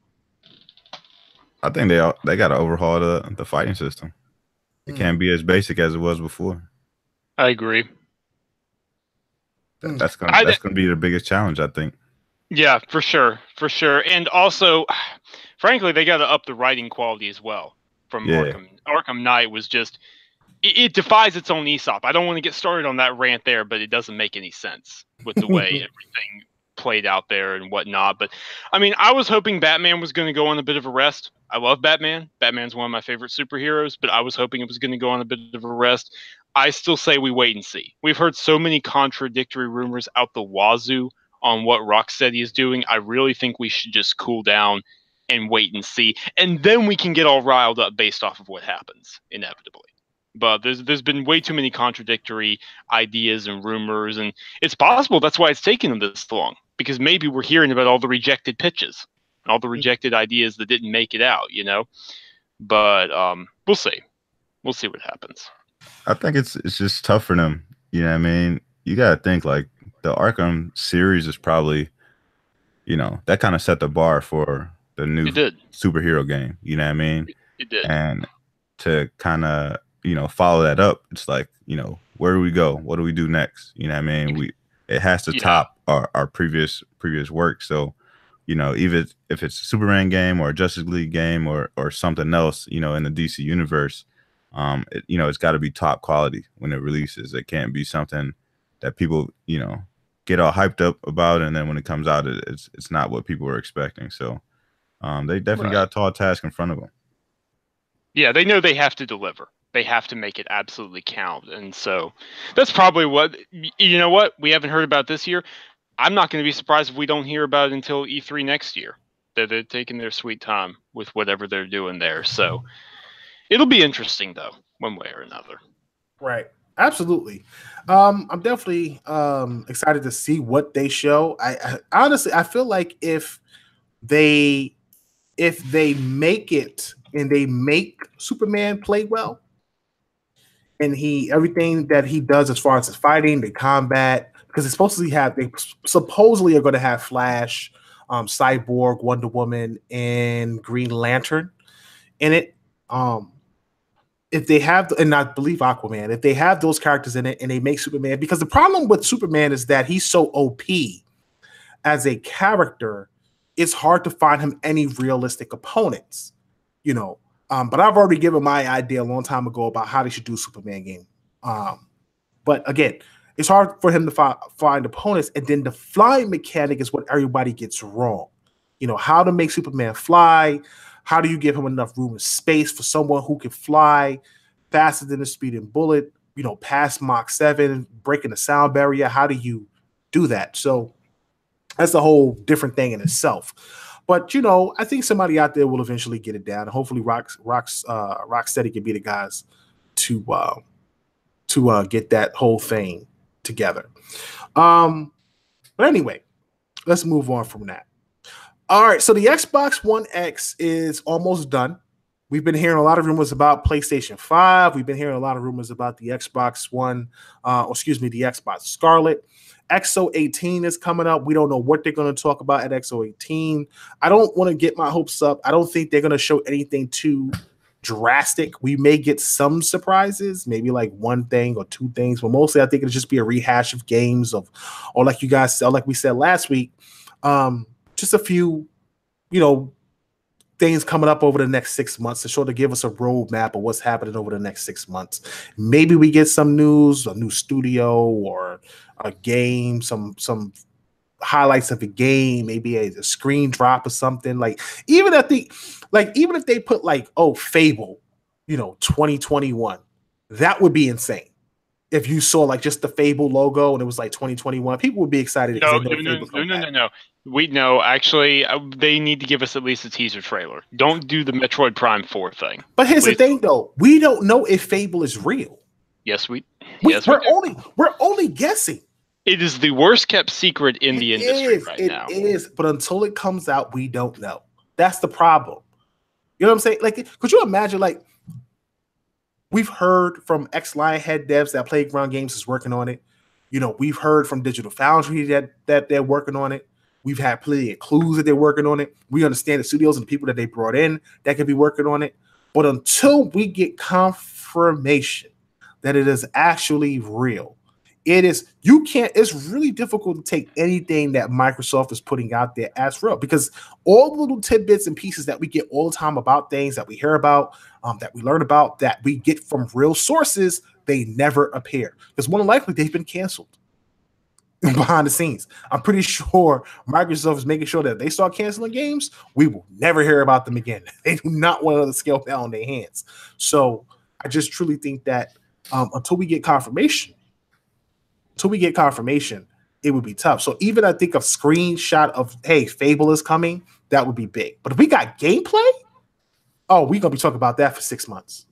I think they got to overhaul the fighting system. It can't be as basic as it was before. I agree. That's gonna be the biggest challenge, I think. Yeah, for sure. And also, frankly, they got to up the writing quality as well. From Arkham. Arkham Knight was just it defies its own Aesop. I don't want to get started on that rant there, but it doesn't make any sense with the way everything played out there and whatnot. But I mean, I was hoping Batman was going to go on a bit of a rest. I love Batman. Batman's one of my favorite superheroes, but I was hoping it was going to go on a bit of a rest. I still say we wait and see. We've heard so many contradictory rumors out the wazoo on what Rocksteady is doing. I really think we should just cool down and wait and see. And then we can get all riled up based off of what happens, inevitably. But there's been way too many contradictory ideas and rumors, and it's possible that's why it's taken them this long, because maybe we're hearing about all the rejected pitches, all the rejected ideas that didn't make it out, you know? But we'll see. We'll see what happens. I think it's just tough for them. You know what I mean? You got to think, like, the Arkham series is probably, you know, that kind of set the bar for the new superhero game. You know what I mean? It did. And to kind of, you know, follow that up, it's like, you know, where do we go? What do we do next? You know what I mean? It has to top our previous work. So, you know, even if it's a Superman game or a Justice League game or something else, you know, in the DC universe, you know, it's got to be top quality when it releases. It can't be something that people, you know, get all hyped up about, and then when it comes out, it's not what people were expecting. So they definitely got a tall task in front of them. Yeah, they know they have to deliver. They have to make it absolutely count. And so that's probably what, you know what, we haven't heard about this year. I'm not going to be surprised if we don't hear about it until E3 next year. They're taking their sweet time with whatever they're doing there. So it'll be interesting, though, one way or another. Right. Absolutely. I'm definitely excited to see what they show. I honestly, I feel like if they make it and they make Superman play well. And everything that he does as far as his fighting, the combat, because they supposedly are going to have Flash, Cyborg, Wonder Woman, and Green Lantern in it. If they have, and I believe Aquaman, if they have those characters in it and they make Superman, because the problem with Superman is that he's so OP as a character, it's hard to find him any realistic opponents, but I've already given my idea a long time ago about how they should do a Superman game. But again, it's hard for him to find opponents, and then the flying mechanic is what everybody gets wrong. How to make Superman fly. How do you give him enough room and space for someone who can fly faster than the speeding bullet, past Mach 7, breaking the sound barrier? How do you do that? So that's a whole different thing in itself. But, I think somebody out there will eventually get it down. Hopefully Rocksteady can be the guys to get that whole thing together. But anyway, let's move on from that. All right, so the Xbox One X is almost done. We've been hearing a lot of rumors about PlayStation 5. We've been hearing a lot of rumors about the Xbox One, the Xbox Scarlett. XO18 is coming up. We don't know what they're going to talk about at XO18. I don't want to get my hopes up. I don't think they're going to show anything too drastic. We may get some surprises, maybe like one thing or two things, but mostly I think it'll just be a rehash of games or like we said last week, just a few, things coming up over the next 6 months to sort of give us a roadmap of what's happening over the next 6 months. Maybe we get some news, a new studio or a game, some highlights of a game, maybe a screen drop or something. Even if they put Fable, 2021, that would be insane. If you saw just the Fable logo and it was 2021, people would be excited. No. We know, actually, they need to give us at least a teaser trailer. Don't do the Metroid Prime 4 thing. But here's the thing, though. We don't know if Fable is real. Yes, we're only guessing. It is the worst kept secret in the industry right now. It is, but until it comes out, we don't know. That's the problem. You know what I'm saying? Could you imagine, we've heard from ex-Lionhead devs that Playground Games is working on it. We've heard from Digital Foundry that they're working on it. We've had plenty of clues that they're working on it. We understand the studios and the people that they brought in that could be working on it. But until we get confirmation that it is actually real, it's really difficult to take anything that Microsoft is putting out there as real, because all the little tidbits and pieces that we get all the time about things that we hear about, that we learn about, that we get from real sources, they never appear. Because more than likely, they've been canceled behind the scenes. I'm pretty sure Microsoft is making sure that if they start canceling games, we will never hear about them again. They do not want another scale down on their hands. So I just truly think that until we get confirmation, it would be tough. So even I think a screenshot of, hey, Fable is coming, that would be big. But if we got gameplay, we're going to be talking about that for 6 months.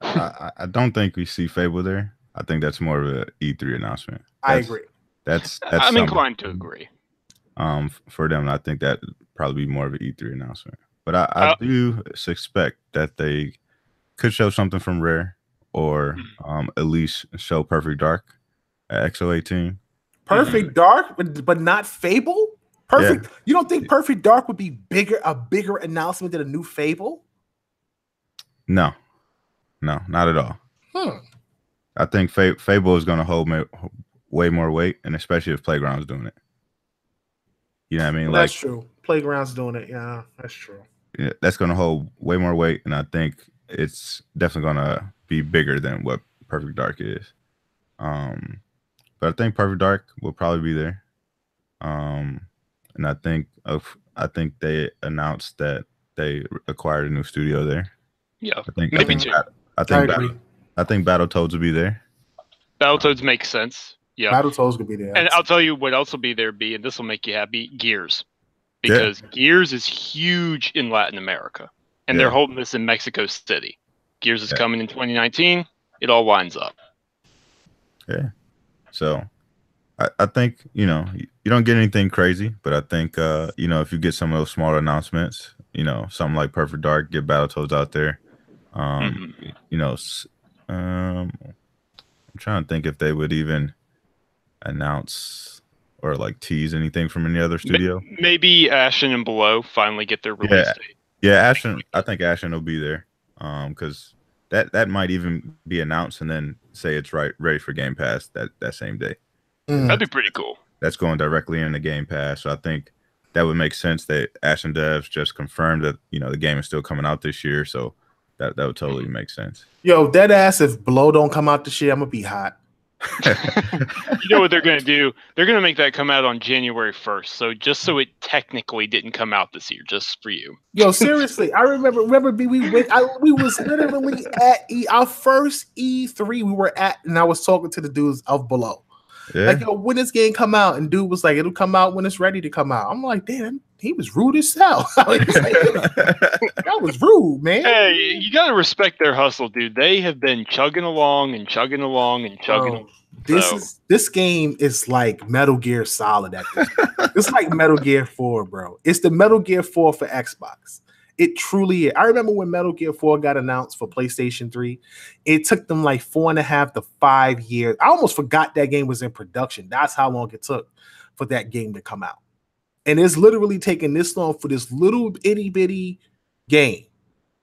I don't think we see Fable there. I think that's more of an E3 announcement. I agree. I'm inclined to agree. For them, I think that probably be more of an E3 announcement. But I do suspect that they could show something from Rare, or at least show Perfect Dark at XO18. Perfect Dark, but not Fable? Perfect. Yeah. You don't think Perfect Dark would be a bigger announcement than a new Fable? No, not at all. I think Fable is going to hold way more weight, and especially if Playground's doing it. You know what I mean? That's true. Playground's doing it. Yeah, that's true. Yeah, that's going to hold way more weight, and I think it's definitely going to be bigger than what Perfect Dark is. But I think Perfect Dark will probably be there. And I think they announced that they acquired a new studio there. Yeah, I think Battletoads will be there. Battletoads makes sense. Yeah, Battletoads could be there. And I'll tell you what else will be there, and this will make you happy, Gears. Because Gears is huge in Latin America. And they're holding this in Mexico City. Gears is coming in 2019. It all lines up. Yeah. So I think, you know, you don't get anything crazy, but I think, you know, if you get some of those smaller announcements, you know, something like Perfect Dark, get Battletoads out there. You know, I'm trying to think if they would even announce or like tease anything from any other studio. Maybe Ashen and Below finally get their release date. Yeah, Ashen. I think Ashen will be there, because that might even be announced and then say it's ready for Game Pass that same day. That'd be pretty cool. That's going directly into Game Pass, so I think that would make sense. That Ashen Devs just confirmed that, you know, the game is still coming out this year, so that would totally make sense. Yo, dead ass, if Below don't come out this year, I'm gonna be hot. You know what they're going to do? They're going to make that come out on January 1st. So just so it technically didn't come out this year, just for you. Yo, seriously, I remember we was literally at our first E3 we were at, and I was talking to the dudes of Below. Yeah. Like, yo, when this game come out, and dude was like, it'll come out when it's ready to come out. I'm like, damn, he was rude as hell. That was rude, man. Hey, you gotta respect their hustle, dude. They have been chugging along and chugging along and chugging along. This game is like Metal Gear Solid at this point. It's like Metal Gear 4, bro. It's the Metal Gear 4 for Xbox. It truly is. I remember when Metal Gear 4 got announced for PlayStation 3. It took them like 4.5 to 5 years. I almost forgot that game was in production. That's how long it took for that game to come out. And it's literally taking this long for this little itty bitty game.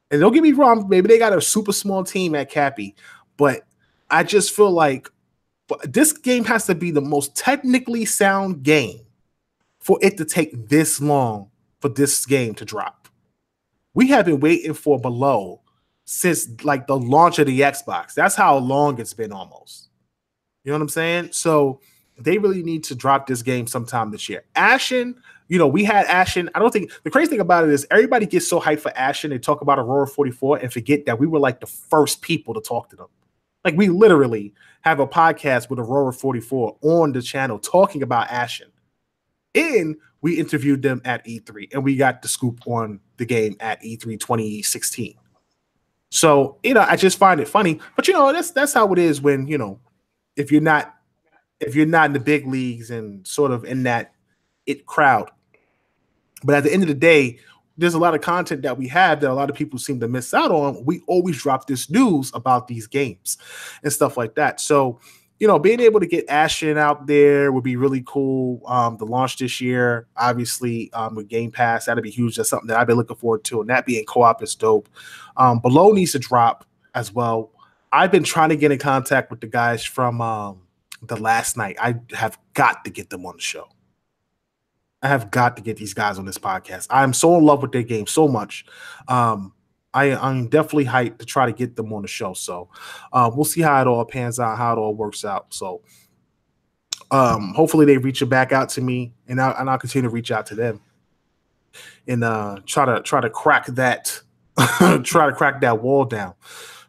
And don't get me wrong, maybe they got a super small team at Cappy, but I just feel like this game has to be the most technically sound game for it to take this long for this game to drop. We have been waiting for Below since like the launch of the Xbox. That's how long it's been almost. You know what I'm saying? So they really need to drop this game sometime this year. Ashen, you know, we had Ashen. I don't think the crazy thing about it is everybody gets so hyped for Ashen. They talk about Aurora 44 and forget that we were like the first people to talk to them. Like, we literally have a podcast with Aurora 44 on the channel talking about Ashen. And we interviewed them at E3, and we got the scoop on the game at E3 2016. So, you know, I just find it funny. But, you know, that's how it is when, you know, if you're not in the big leagues and sort of in that crowd. But at the end of the day, there's a lot of content that we have that a lot of people seem to miss out on. We always drop this news about these games and stuff like that. So, you know, being able to get Ashen out there would be really cool. The launch this year, obviously, with Game Pass, that'd be huge. That's something that I've been looking forward to, and that being co-op is dope. Below needs to drop as well. I've been trying to get in contact with the guys from the Last Night. I have got to get them on the show. I have got to get these guys on this podcast. I'm so in love with their game so much. I'm definitely hyped to try to get them on the show. So we'll see how it all pans out, how it all works out. So hopefully they reach back out to me, and I'll continue to reach out to them and try to crack that try to crack that wall down.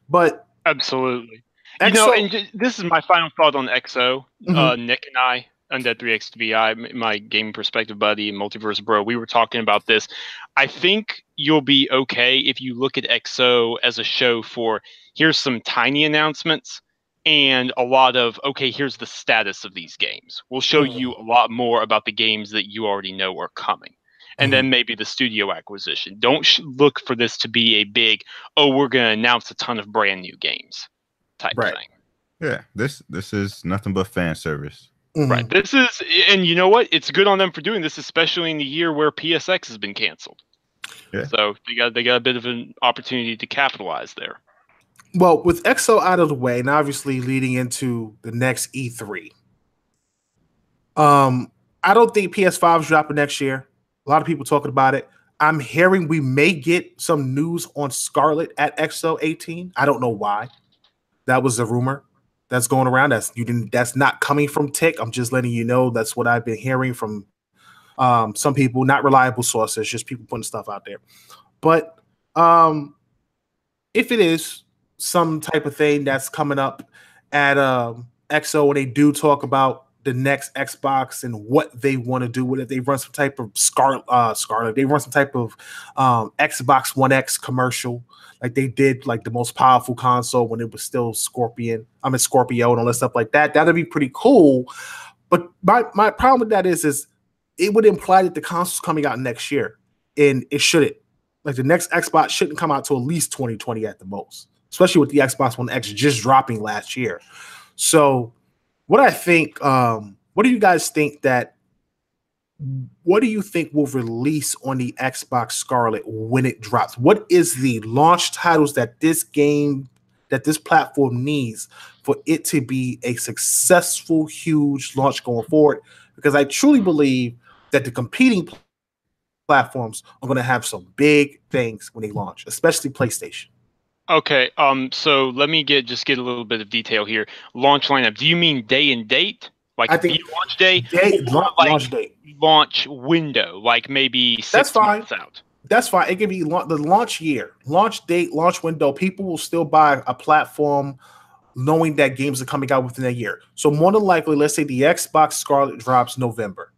But absolutely, you know, and this is my final thought on XO. Nick and I, Undead 3XTVI, my gaming perspective buddy and Multiverse Bro, we were talking about this. I think you'll be okay if you look at XO as a show for here's some tiny announcements and a lot of, okay, here's the status of these games. We'll show you a lot more about the games that you already know are coming. And then maybe the studio acquisition. Don't look for this to be a big, oh, we're going to announce a ton of brand new games type thing. Yeah, this is nothing but fan service. Right. This is, and you know what? It's good on them for doing this, especially in the year where PSX has been canceled. Yeah. So they got a bit of an opportunity to capitalize there. Well, with XO out of the way, and obviously leading into the next E3, I don't think PS5 is dropping next year. A lot of people talking about it. I'm hearing we may get some news on Scarlett at XO 18. I don't know why. That was a rumor that's going around. That's not coming from Tick. I'm just letting you know that's what I've been hearing from some people, not reliable sources, just people putting stuff out there. But if it is some type of thing that's coming up at XO, and they do talk about the next Xbox and what they want to do with it, they run some type of Scarlett. They run some type of Xbox One X commercial, like they did, like the most powerful console when it was still Scorpio and all that stuff like that. That'd be pretty cool. But my problem with that is it would imply that the console's coming out next year, and it shouldn't. Like the next Xbox shouldn't come out till at least 2020 at the most, especially with the Xbox One X just dropping last year. So, what do you guys think that? What do you think will release on the Xbox Scarlett when it drops? What is the launch titles that this platform needs for it to be a successful, huge launch going forward? Because I truly believe that the competing platforms are going to have some big things when they launch, especially PlayStation. Okay, so let me get a little bit of detail here. Launch lineup. Do you mean day and date? Like I think launch day? Launch date. Launch window, like maybe 6 months out. That's fine. It can be the launch year, launch date, launch window. People will still buy a platform knowing that games are coming out within a year. So more than likely, let's say the Xbox Scarlett drops November.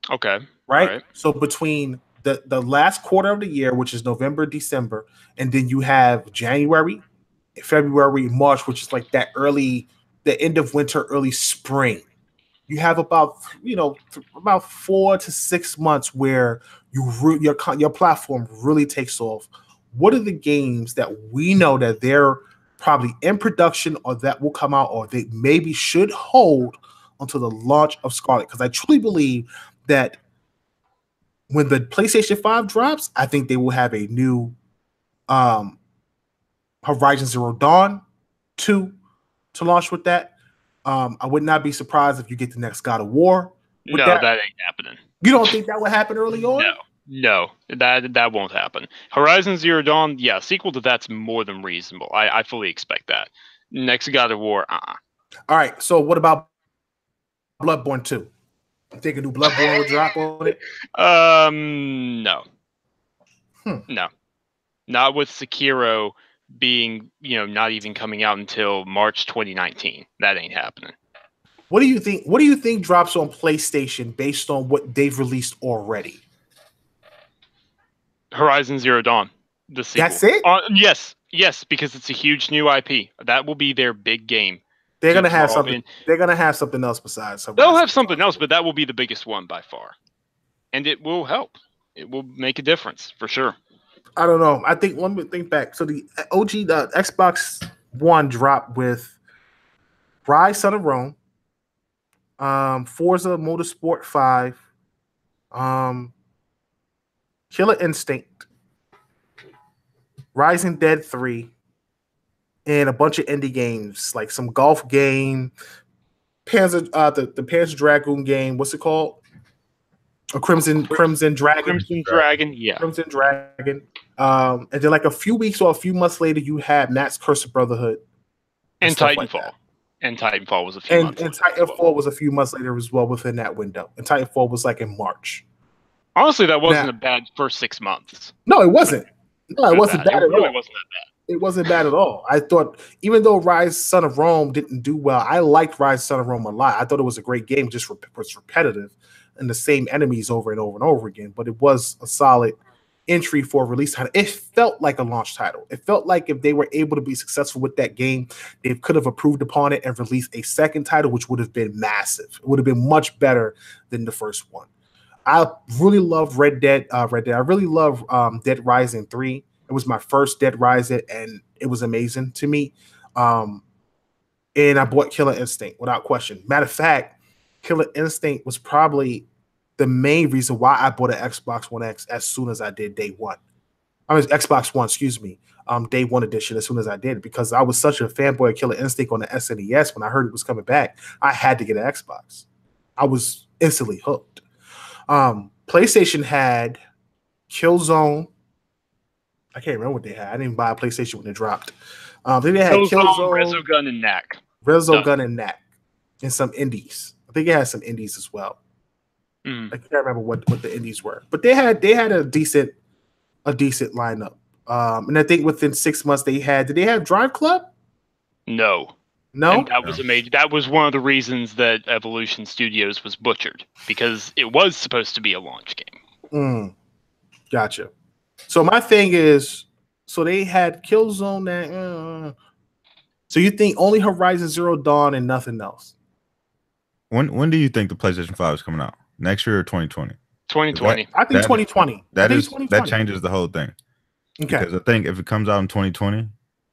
Okay. Right? So between the last quarter of the year, which is November, December, and then you have January, February, March, which is like the end of winter, early spring. You have about 4 to 6 months where your platform really takes off. What are the games that we know that they're probably in production or that will come out or they maybe should hold until the launch of Scarlett? Because I truly believe that when the PlayStation 5 drops, I think they will have a new Horizon Zero Dawn 2 to launch with that. I would not be surprised if you get the next God of War. No, that ain't happening. You don't think that would happen early on? No, that won't happen. Horizon Zero Dawn, yeah, sequel to that's more than reasonable. I fully expect that. Next God of War, All right, so what about Bloodborne 2? You think a new Bloodborne will drop on it? No. No. Not with Sekiro being, not even coming out until March 2019. That ain't happening. What do you think drops on PlayStation based on what they've released already? Horizon Zero Dawn, the sequel. That's it? Yes, because it's a huge new IP. That will be their big game. They're gonna have something. They're gonna have something else besides. They'll have something else, but that will be the biggest one by far, and it will help. It will make a difference for sure. I don't know. I think one would think back. So the Xbox One dropped with Rise Son of Rome, Forza Motorsport 5, Killer Instinct, Rising Dead 3, and a bunch of indie games like some golf game, the Panzer Dragoon game. What's it called? A Crimson Dragon. Crimson Dragon, yeah. Crimson Dragon. And then like a few weeks or a few months later, you had Matt's Curse of Brotherhood. And Titanfall. Like and Titanfall was a few months later. And Titanfall was a few months later as well within that window. And Titanfall was like in March. Honestly, that wasn't a bad first 6 months. No, it wasn't. No, it wasn't bad at all. It wasn't that bad. It wasn't bad at all. I thought, even though Rise Son of Rome didn't do well, I liked Rise Son of Rome a lot. I thought it was a great game, just was repetitive and the same enemies over and over and over again. But it was a solid entry for a release title. It felt like a launch title. It felt like if they were able to be successful with that game, they could have improved upon it and released a second title, which would have been massive. It would have been much better than the first one. I really love Red Dead. I really love Dead Rising 3. It was my first Dead Rising, and it was amazing to me. And I bought Killer Instinct without question. Matter of fact, Killer Instinct was probably the main reason why I bought an Xbox One X as soon as I did day one. I mean, Xbox One, excuse me, day one edition as soon as I did, because I was such a fanboy of Killer Instinct on the SNES. When I heard it was coming back, I had to get an Xbox. I was instantly hooked. PlayStation had Killzone. I can't remember what they had. I didn't buy a PlayStation when it dropped. I think they had Killzone, Resogun, and Knack. Resogun and Knack, and some indies. I think it had some indies as well. I can't remember what the indies were, but they had a decent lineup. And I think within 6 months did they have Drive Club? No. And that was amazing. That was one of the reasons that Evolution Studios was butchered, because it was supposed to be a launch game. Gotcha. So my thing is, so they had Killzone. So you think only Horizon Zero Dawn and nothing else? When do you think the PlayStation 5 is coming out? Next year or 2020? 2020. I think 2020. That I think is 2020. that changes the whole thing. Okay. Because I think if it comes out in 2020,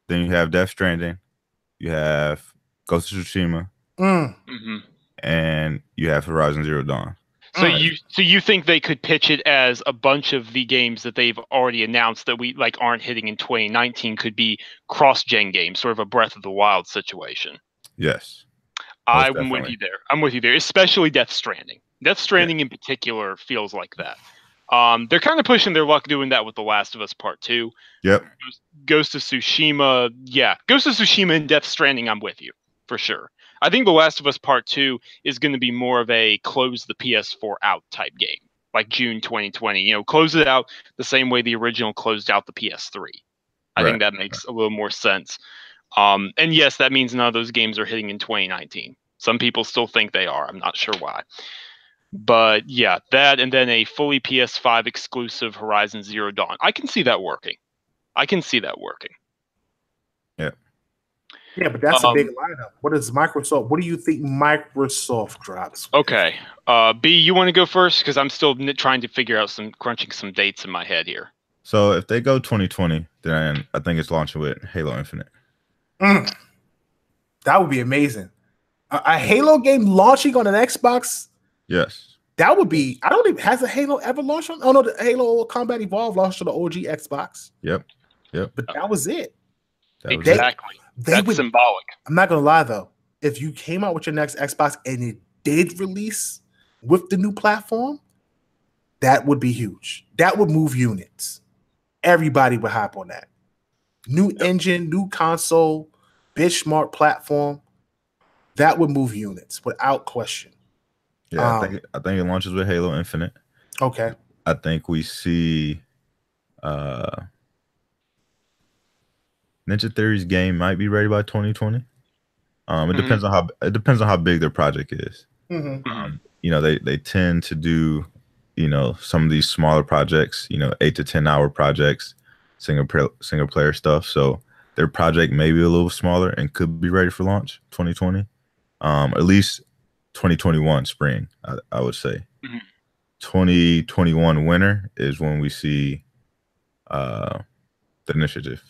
then you have Death Stranding, you have Ghost of Tsushima, and you have Horizon Zero Dawn. So you think they could pitch it as a bunch of the games that they've already announced that we like aren't hitting in 2019 could be cross-gen games, sort of a Breath of the Wild situation? Yes. I'm with you there. I'm with you there, especially Death Stranding. Death Stranding in particular feels like that. They're kind of pushing their luck doing that with The Last of Us Part 2. Yep. Ghost of Tsushima, Ghost of Tsushima and Death Stranding, I'm with you, for sure. I think The Last of Us Part 2 is going to be more of a close the PS4 out type game, like June 2020. Close it out the same way the original closed out the PS3. I think that makes a little more sense. And yes, that means none of those games are hitting in 2019. Some people still think they are. I'm not sure why. But yeah, that and then a fully PS5 exclusive Horizon Zero Dawn. I can see that working. Yeah. Yeah, but that's a big lineup. What is Microsoft? What do you think Microsoft drops? Okay. B, you want to go first? Because I'm still trying to figure out crunching some dates in my head here. So if they go 2020, then I think it's launching with Halo Infinite. That would be amazing. A Halo game launching on an Xbox? Yes. That would be. I don't even. Has a Halo ever launched on? Oh no, the Halo Combat Evolved launched on the OG Xbox. Yep. But that was it. Exactly. That's symbolic. I'm not gonna lie though. If you came out with your next Xbox and it did release with the new platform, that would be huge. That would move units. Everybody would hop on that. New engine, new console, benchmark platform. That would move units without question. Yeah, I think it launches with Halo Infinite. Okay. I think we see Ninja Theory's game might be ready by 2020. It depends on how big their project is. They tend to do some of these smaller projects, 8 to 10 hour projects, single player stuff. So their project may be a little smaller and could be ready for launch 2020. At least 2021 spring, I would say. 2021 winter is when we see the initiative.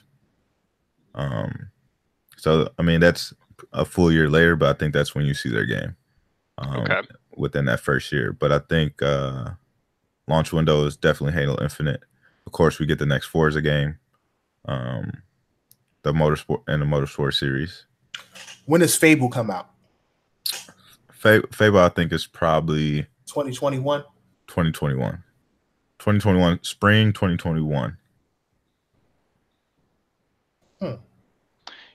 So I mean that's a full year later, but I think that's when you see their game. Within that first year. But I think launch window is definitely Halo Infinite. Of course, we get the next Forza game, the Motorsport series. When does Fable come out? Fable, I think, is probably 2021. 2021, spring 2021.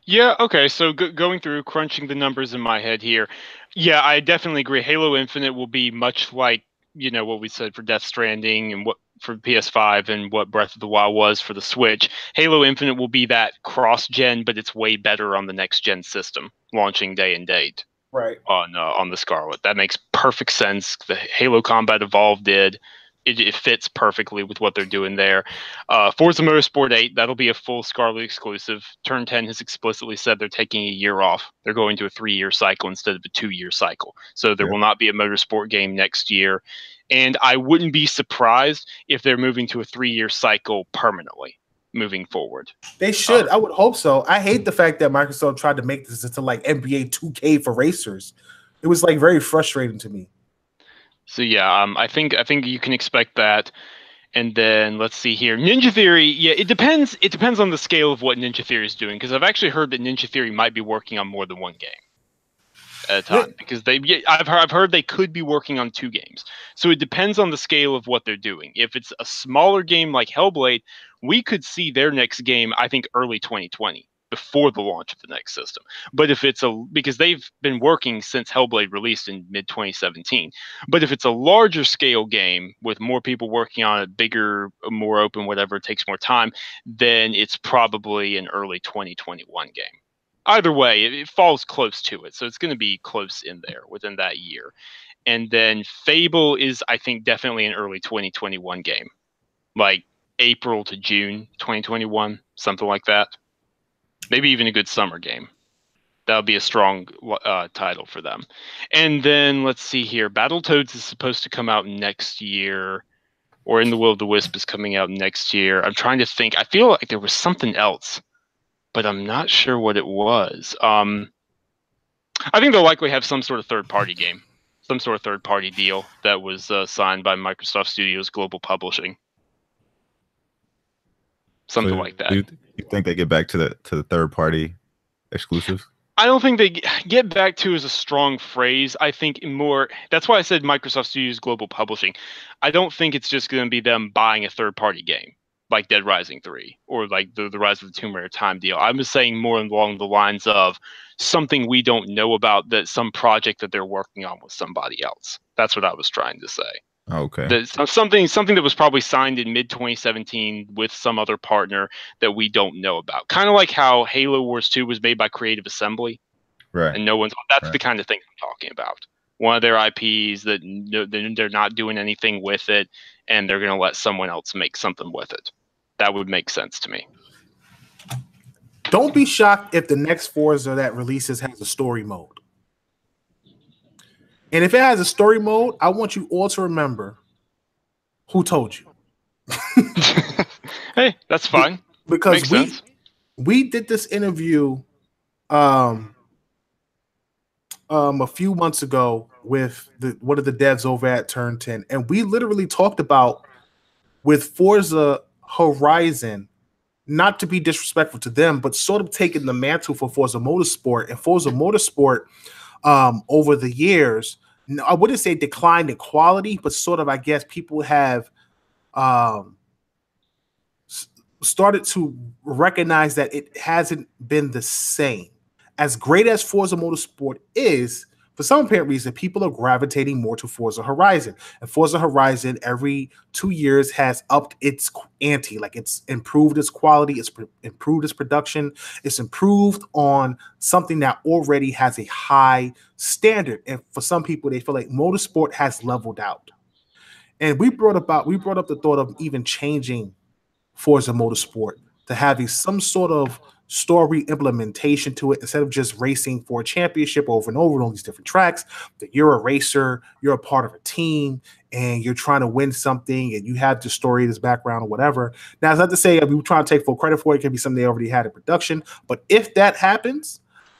Yeah, okay, so going through, crunching the numbers in my head here. Yeah, I definitely agree. Halo Infinite will be much like, what we said for Death Stranding and what for PS5 and what Breath of the Wild was for the Switch. Halo Infinite will be that cross-gen, but it's way better on the next-gen system, launching day and date. Right. On the Scarlett. That makes perfect sense. The Halo Combat Evolved did. It fits perfectly with what they're doing there. Forza Motorsport 8, that'll be a full Scarlett exclusive. Turn 10 has explicitly said they're taking a year off. They're going to a 3-year cycle instead of a 2-year cycle. So there will not be a motorsport game next year. And I wouldn't be surprised if they're moving to a 3-year cycle permanently moving forward. They should. I would hope so. I hate the fact that Microsoft tried to make this into like NBA 2K for racers. It was like very frustrating to me. So yeah, I think you can expect that. And then let's see here, Ninja Theory. Yeah, it depends. It depends on the scale of what Ninja Theory is doing, because I've actually heard that Ninja Theory might be working on more than one game at a time. Because I've heard they could be working on 2 games. So it depends on the scale of what they're doing. If it's a smaller game like Hellblade, we could see their next game, I think, early 2020. Before the launch of the next system. But if it's because they've been working since Hellblade released in mid 2017. But if it's a larger scale game with more people working on it, bigger, more open, whatever, it takes more time, then it's probably an early 2021 game. Either way, it falls close to it. So it's going to be close in there within that year. And then Fable is, I think, definitely an early 2021 game. Like April to June 2021, something like that. Maybe even a good summer game. That would be a strong title for them. And then let's see here. Battletoads is supposed to come out next year, or In the Will of the Wisp is coming out next year. I'm trying to think. I feel like there was something else, but I'm not sure what it was. I think they'll likely have some sort of third-party game, some sort of third-party deal that was signed by Microsoft Studios Global Publishing. Something like that. Do you think they get back to the third-party exclusives? I don't think they get back to is a strong phrase. I think more. That's why I said Microsoft Studios Global Publishing. I don't think it's just going to be them buying a third-party game like Dead Rising 3 or like the Rise of the Tomb Raider time deal. I'm just saying more along the lines of something we don't know about, that some project that they're working on with somebody else. That's what I was trying to say. Okay. Something that was probably signed in mid 2017 with some other partner that we don't know about. Kind of like how Halo Wars 2 was made by Creative Assembly, right? And that's the kind of thing I'm talking about. One of their IPs that they're not doing anything with it, and they're going to let someone else make something with it. That would make sense to me. Don't be shocked if the next Forza that releases has a story mode. And if it has a story mode, I want you all to remember who told you. Hey, that's fine. Because we did this interview a few months ago with one of the devs over at Turn 10, and we literally talked about with Forza Horizon, not to be disrespectful to them, but sort of taking the mantle for Forza Motorsport. And Forza Motorsport over the years, I wouldn't say declined in quality, but sort of, I guess, people have started to recognize that it hasn't been the same. As great as Forza Motorsport is, for some apparent reason, people are gravitating more to Forza Horizon. And Forza Horizon, every 2 years, has upped its ante. Like, it's improved its quality, it's improved its production, it's improved on something that already has a high standard. And for some people, they feel like Motorsport has leveled out. And we brought up the thought of even changing Forza Motorsport to having some sort of story implementation to it, instead of just racing for a championship over and over on all these different tracks. That you're a racer, you're a part of a team, and you're trying to win something, and you have the story, this background, or whatever. Now, it's not to say we were trying to take full credit for it. It can be something they already had in production. But if that happens,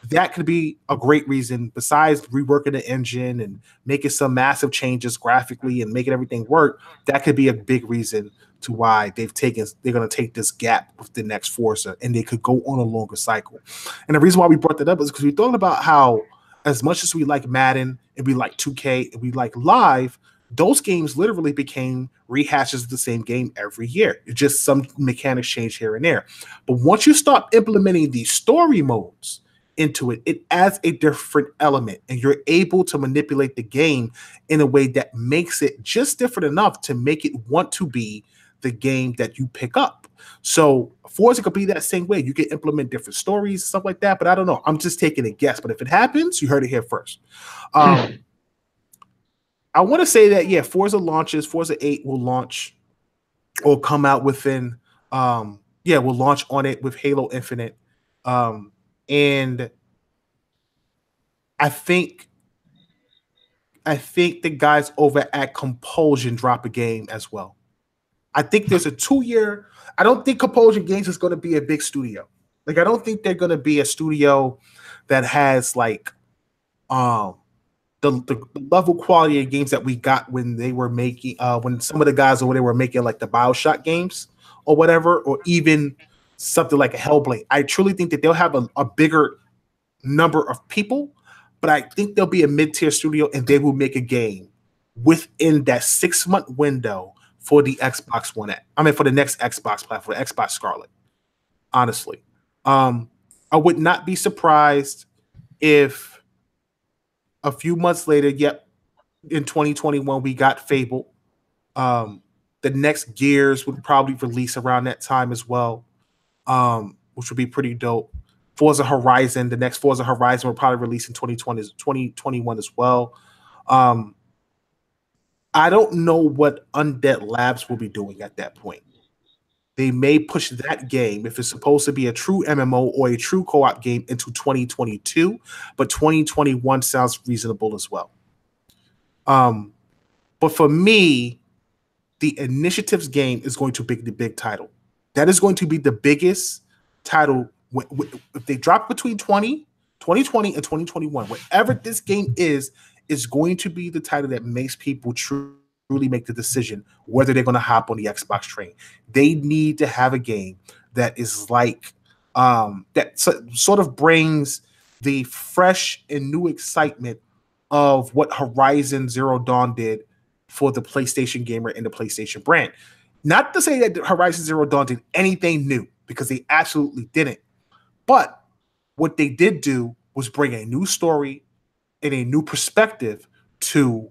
that could be a great reason, besides reworking the engine and making some massive changes graphically and making everything work. That could be a big reason to why they're going to take this gap with the next Forza, and they could go on a longer cycle. And the reason why we brought that up is because we thought about how, as much as we like Madden and we like 2K and we like Live, those games literally became rehashes of the same game every year. It's just some mechanics change here and there. But once you start implementing these story modes into it, it adds a different element, and you're able to manipulate the game in a way that makes it just different enough to make it want to be the game that you pick up. So Forza could be that same way. You can implement different stories, stuff like that, but I don't know. I'm just taking a guess. But if it happens, you heard it here first. I want to say that, Forza 8 will launch or come out within, we'll launch on it with Halo Infinite. And I think the guys over at Compulsion drop a game as well. I think there's a 2-year. I don't think Compulsion Games is going to be a big studio. Like, I don't think they're going to be a studio that has like the level quality of games that we got when they were making when some of the guys over there were making like the BioShock games or whatever, or even something like a Hellblade. I truly think that they'll have a bigger number of people, but I think they'll be a mid-tier studio, and they will make a game within that 6-month window for the Xbox One X. I mean, for the next Xbox platform, Xbox Scarlett. Honestly, I would not be surprised if a few months later, in 2021, we got Fable. The next Gears would probably release around that time as well, which would be pretty dope. Forza Horizon, the next Forza Horizon will probably release in 2021 as well. I don't know what Undead Labs will be doing at that point. they may push that game, if it's supposed to be a true MMO or a true co-op game, into 2022, but 2021 sounds reasonable as well. But for me, the Initiatives game is going to be the big title. That is going to be the biggest title. If they drop between 2020 and 2021, whatever this game is going to be the title that makes people truly make the decision whether they're going to hop on the Xbox train. They need to have a game that is like that sort of brings the fresh and new excitement of what Horizon Zero Dawn did for the PlayStation gamer and the PlayStation brand. Not to say that Horizon Zero Dawn did anything new, because they absolutely didn't. But what they did do was bring a new story and a new perspective to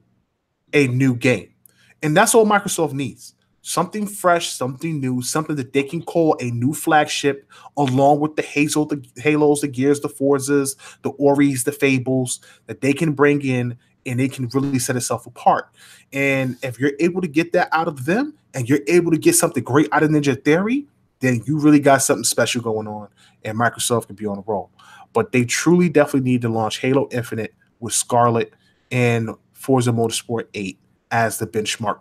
a new game. And that's all Microsoft needs. Something fresh, something new, something that they can call a new flagship, along with the Halos, the Gears, the Forzas, the Oris, the Fables, that they can bring in and it can really set itself apart. And if you're able to get that out of them and you're able to get something great out of Ninja Theory, then you really got something special going on and Microsoft can be on a roll. But they truly definitely need to launch Halo Infinite with Scarlett and Forza Motorsport 8 as the benchmark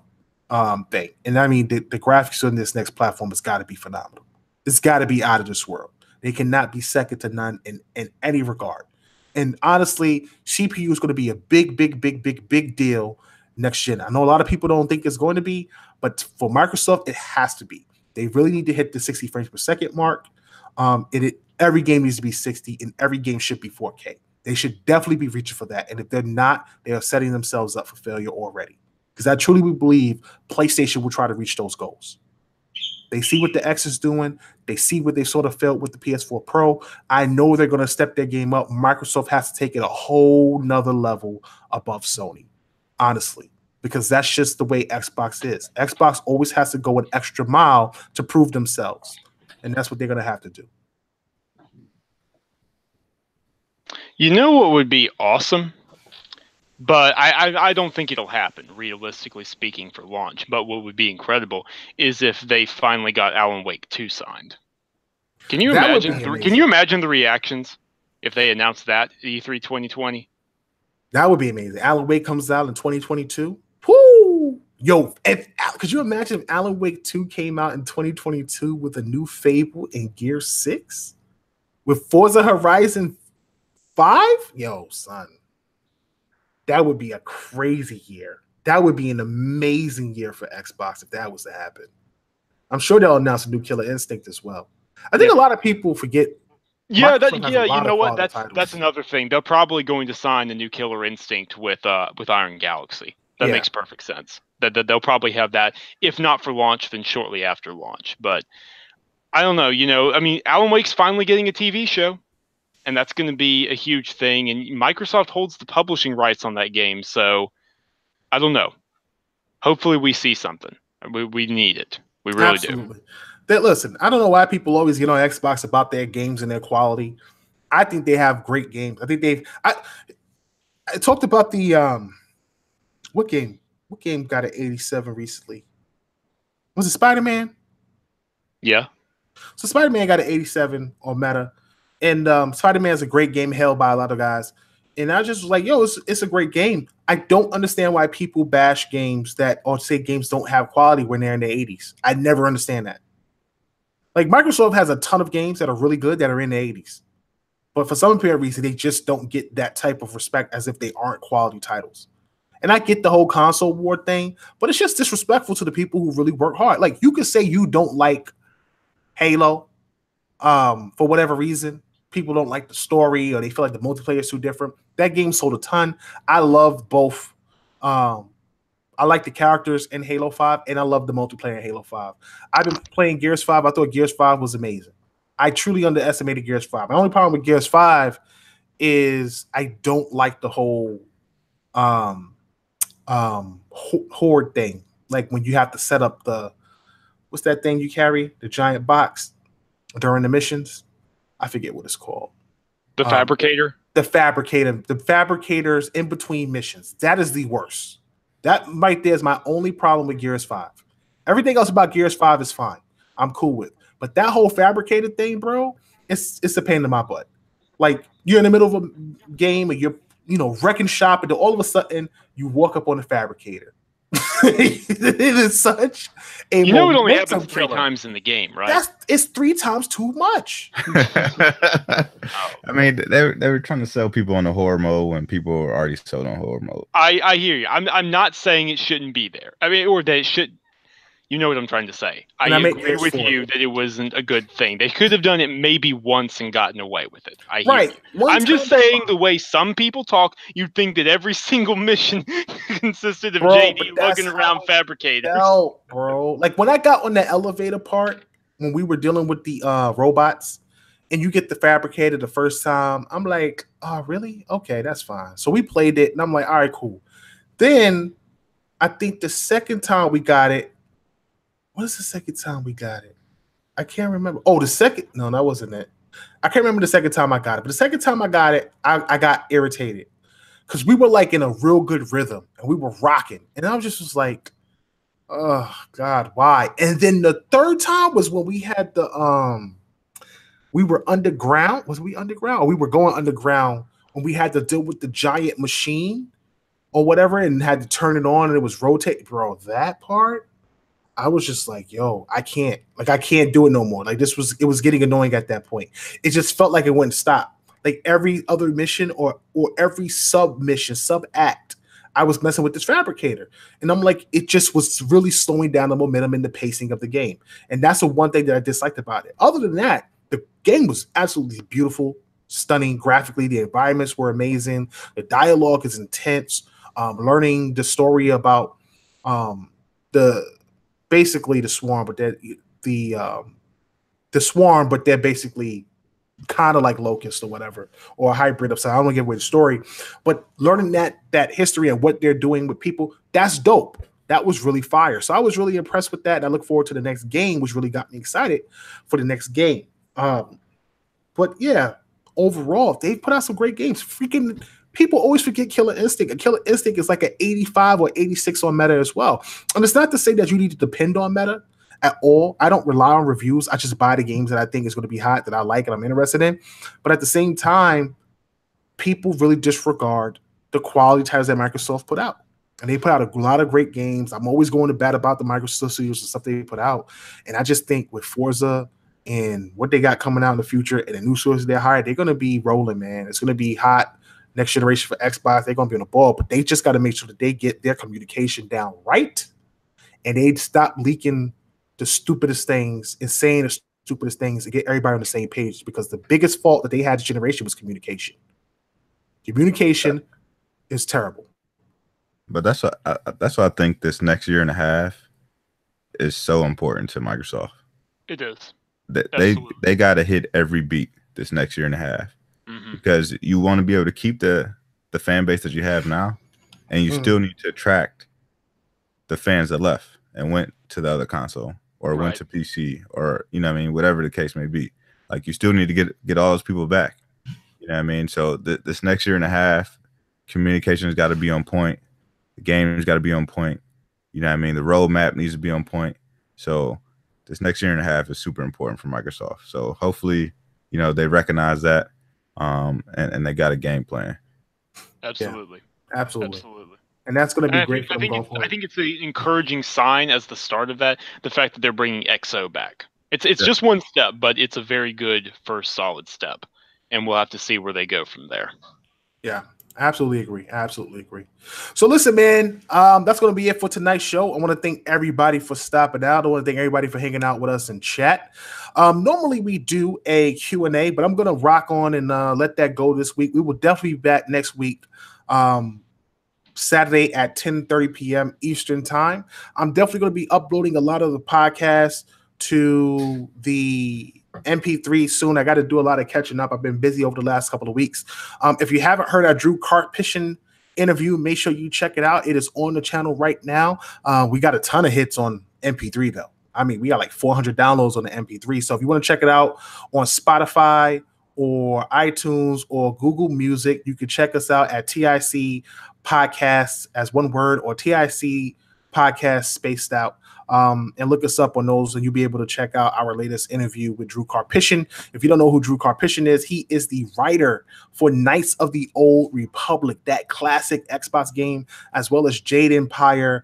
thing. And I mean, the graphics on this next platform has got to be phenomenal. It's got to be out of this world. They cannot be second to none in any regard. And honestly, CPU is going to be a big deal next gen. I know a lot of people don't think it's going to be, but for Microsoft, it has to be. They really need to hit the 60 frames per second mark. Every game needs to be 60, and every game should be 4K. They should definitely be reaching for that. And if they're not, they are setting themselves up for failure already. Because I truly believe PlayStation will try to reach those goals. They see what the X is doing. They see what they sort of felt with the PS4 Pro. I know they're going to step their game up. Microsoft has to take it a whole nother level above Sony, honestly, because that's just the way Xbox is. Xbox always has to go an extra mile to prove themselves, and that's what they're going to have to do. You know what would be awesome? But I don't think it'll happen, realistically speaking, for launch. But what would be incredible is if they finally got Alan Wake 2 signed. Can you imagine? Can you imagine the reactions if they announced that at E3 2020? That would be amazing. Alan Wake comes out in 2022. Woo! Yo, could you imagine if Alan Wake 2 came out in 2022 with a new Fable and Gear 6? With Forza Horizon 5? Yo, son. That would be a crazy year. That would be an amazing year for Xbox if that was to happen. I'm sure they'll announce a new Killer Instinct as well. I think a lot of people forget. Yeah, you know what? That's another thing. They're probably going to sign the new Killer Instinct with Iron Galaxy. That makes perfect sense. That they'll probably have that, if not for launch, then shortly after launch. But I don't know. You know, I mean, Alan Wake's finally getting a TV show. And that's going to be a huge thing. And Microsoft holds the publishing rights on that game. So I don't know. Hopefully we see something. We need it. We really do. Listen, I don't know why people always get on Xbox about their games and their quality. I think they have great games. I think I talked about the what game got an 87 recently? Was it Spider-Man? Yeah. So Spider-Man got an 87 on Meta. And Spider-Man is a great game held by a lot of guys. And I just was like, yo, it's a great game. I don't understand why people bash games or say games don't have quality when they're in the 80s. I never understand that. Like, Microsoft has a ton of games that are really good that are in the 80s. But for some apparent reason, they just don't get that type of respect as if they aren't quality titles. And I get the whole console war thing, but it's just disrespectful to the people who really work hard. Like, you could say you don't like Halo for whatever reason. People don't like the story or they feel like the multiplayer is too different. That game sold a ton. I love both. I like the characters in Halo 5 and I love the multiplayer in Halo 5. I've been playing Gears 5. I thought Gears 5 was amazing. I truly underestimated Gears 5. My only problem with Gears 5 is I don't like the whole horde thing. Like when you have to set up what's that thing you carry? The giant box during the missions. I forget what it's called. The Fabricator? The Fabricators in between missions. That is the worst. That right there is my only problem with Gears 5. Everything else about Gears 5 is fine. I'm cool with. But that whole fabricated thing, bro, it's a pain in my butt. Like you're in the middle of a game and you're wrecking shop, and then all of a sudden you walk up on the fabricator. It is such a it only happens momentum 3 killer. times in the game, right? It's 3 times too much. I mean, they were trying to sell people on the horror mode when people were already sold on horror mode. I hear you. I'm not saying it shouldn't be there. I mean, or that it should. You know what I'm trying to say. I agree with you that it wasn't a good thing. They could have done it maybe once and gotten away with it. I hear you. I'm just saying the way some people talk, you'd think that every single mission consisted of JD lugging around fabricators. No, bro. Like when I got on the elevator part, when we were dealing with the robots, and you get the fabricator the first time, I'm like, oh, really? Okay, that's fine. So we played it, and I'm like, all right, cool. Then I think the second time we got it, what is the second time we got it? I can't remember. Oh, no, that wasn't it. I can't remember the second time I got it. But the second time I got it, I got irritated because we were like in a real good rhythm and we were rocking. And I was like, oh God, why? And then the third time was when we had we were underground. Was we underground? Or we were going underground when we had to deal with the giant machine or whatever and had to turn it on and it was rotating. Bro, that part, I was just like, yo, I can't do it no more. Like it was getting annoying at that point. It just felt like it wouldn't stop. Like every other mission or every sub act, I was messing with this fabricator. And I'm like, it just was really slowing down the momentum and the pacing of the game. And that's the one thing that I disliked about it. Other than that, the game was absolutely beautiful, stunning graphically. The environments were amazing. The dialogue is intense. Learning the story about basically the swarm, but the swarm, but they're basically kind of like locusts or whatever, or a hybrid of. So I don't want to give away the story, but learning that history and what they're doing with people, that's dope. That was really fire. So I was really impressed with that, and I look forward to the next game, which really got me excited for the next game. But yeah, overall, they've put out some great games. Freaking people always forget Killer Instinct. And Killer Instinct is like an 85 or 86 on meta as well. And it's not to say that you need to depend on meta at all. I don't rely on reviews. I just buy the games that I think is going to be hot, that I like and I'm interested in. But at the same time, people really disregard the quality titles that Microsoft put out. And they put out a lot of great games. I'm always going to bat about the Microsoft Studios and stuff they put out. And I just think with Forza and what they got coming out in the future and the new sources they hired, they're going to be rolling, man. It's going to be hot. Next generation for Xbox, they're going to be on the ball, but they just got to make sure that they get their communication down right and they stop leaking the stupidest things and saying the stupidest things and get everybody on the same page, because the biggest fault that they had this generation was communication. Communication is terrible. But that's what I think this next year and a half is so important to Microsoft. It is. They got to hit every beat this next year and a half, because you want to be able to keep the fan base that you have now, and you still need to attract the fans that left and went to the other console or went to PC or, you know what I mean, whatever the case may be. Like, you still need to get all those people back. You know what I mean? So this next year and a half, communication has got to be on point. The game has got to be on point. You know what I mean? The roadmap needs to be on point. So this next year and a half is super important for Microsoft. So hopefully, you know, they recognize that, and they got a game plan. Absolutely. Yeah, absolutely. And that's going to be great for them going forward. I think it's an encouraging sign as the start of that, the fact that they're bringing XO back. It's just one step, but it's a very good first solid step. And we'll have to see where they go from there. Yeah, absolutely agree. Absolutely agree. So listen, man, that's going to be it for tonight's show. I want to thank everybody for stopping out. I want to thank everybody for hanging out with us in chat. Normally we do a Q&A, but I'm going to rock on and let that go this week. We will definitely be back next week, Saturday at 10:30 p.m. Eastern time. I'm definitely going to be uploading a lot of the podcasts to the MP3 soon. I got to do a lot of catching up. I've been busy over the last couple of weeks. If you haven't heard our Drew Karpyshyn interview, make sure you check it out. It is on the channel right now. We got a ton of hits on MP3 though. I mean, we got like 400 downloads on the MP3. So if you want to check it out on Spotify or iTunes or Google Music, you can check us out at TIC Podcasts as one word, or TIC podcast Spaced Out. And look us up on those, and you'll be able to check out our latest interview with Drew Karpyshyn. If you don't know who Drew Karpyshyn is, he is the writer for Knights of the Old Republic, that classic Xbox game, as well as Jade Empire,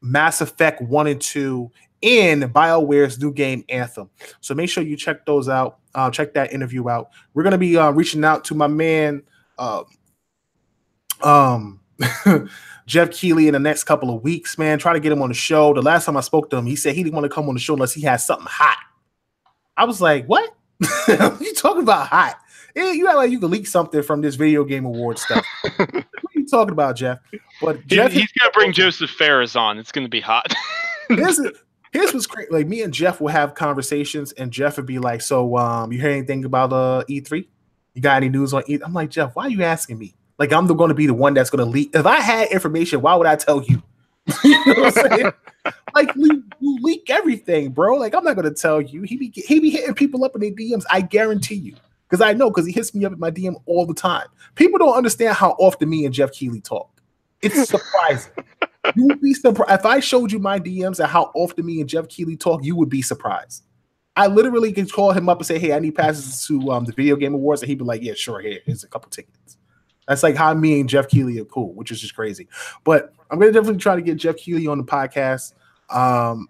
Mass Effect 1 and 2, and BioWare's new game Anthem. So make sure you check those out. Check that interview out. We're going to be reaching out to my man Jeff Keighley in the next couple of weeks, man. Try to get him on the show. The last time I spoke to him, he said he didn't want to come on the show unless he had something hot. I was like, what? What you talking about hot? Yeah, you act like you can leak something from this video game award stuff. What are you talking about, Jeff? But he's going to bring Joseph Ferris on. It's going to be hot. Here's what's great. Like, me and Jeff will have conversations, and Jeff would be like, so you hear anything about E3? You got any news on E3? I'm like, Jeff, why are you asking me? Like, I'm going to be the one that's going to leak. If I had information, why would I tell you? You know what I'm saying? Like, you leak everything, bro. Like, I'm not going to tell you. He be hitting people up in their DMs. I guarantee you. Because I know, because he hits me up in my DM all the time. People don't understand how often me and Jeff Keighley talk. It's surprising. You would be surprised. If I showed you my DMs and how often me and Jeff Keighley talk, you would be surprised. I literally could call him up and say, hey, I need passes to the Video Game Awards. And he'd be like, yeah, sure, here's a couple tickets. That's like how me and Jeff Keighley are cool, which is just crazy. But I'm going to definitely try to get Jeff Keighley on the podcast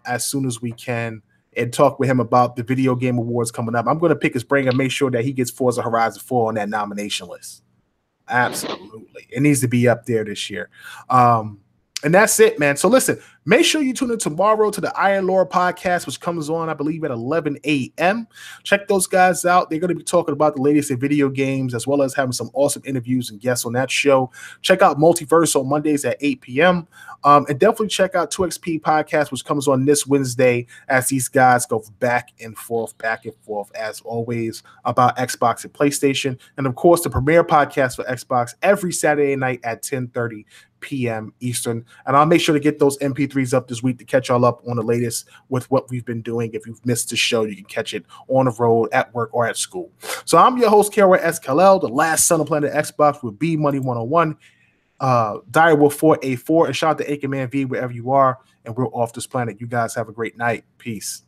as soon as we can and talk with him about the Video Game Awards coming up. I'm going to pick his brain and make sure that he gets Forza Horizon 4 on that nomination list. Absolutely. It needs to be up there this year. And that's it, man. So listen, make sure you tune in tomorrow to the Iron Lore podcast, which comes on, I believe, at 11 a.m. Check those guys out. They're going to be talking about the latest in video games, as well as having some awesome interviews and guests on that show. Check out Multiverse on Mondays at 8 p.m. And definitely check out 2XP podcast, which comes on this Wednesday, as these guys go back and forth, as always, about Xbox and PlayStation. And of course, the premiere podcast for Xbox every Saturday night at 10:30 p.m. Eastern. And I'll make sure to get those MP3s up this week to catch y'all up on the latest with what we've been doing. If you've missed the show, you can catch it on the road, at work, or at school. So I'm your host, Kara S. Kal-El, the last son of Planet Xbox with B Money 101, Direwolf 484, and shout out to Acre Man V wherever you are. And we're off this planet. You guys have a great night. Peace.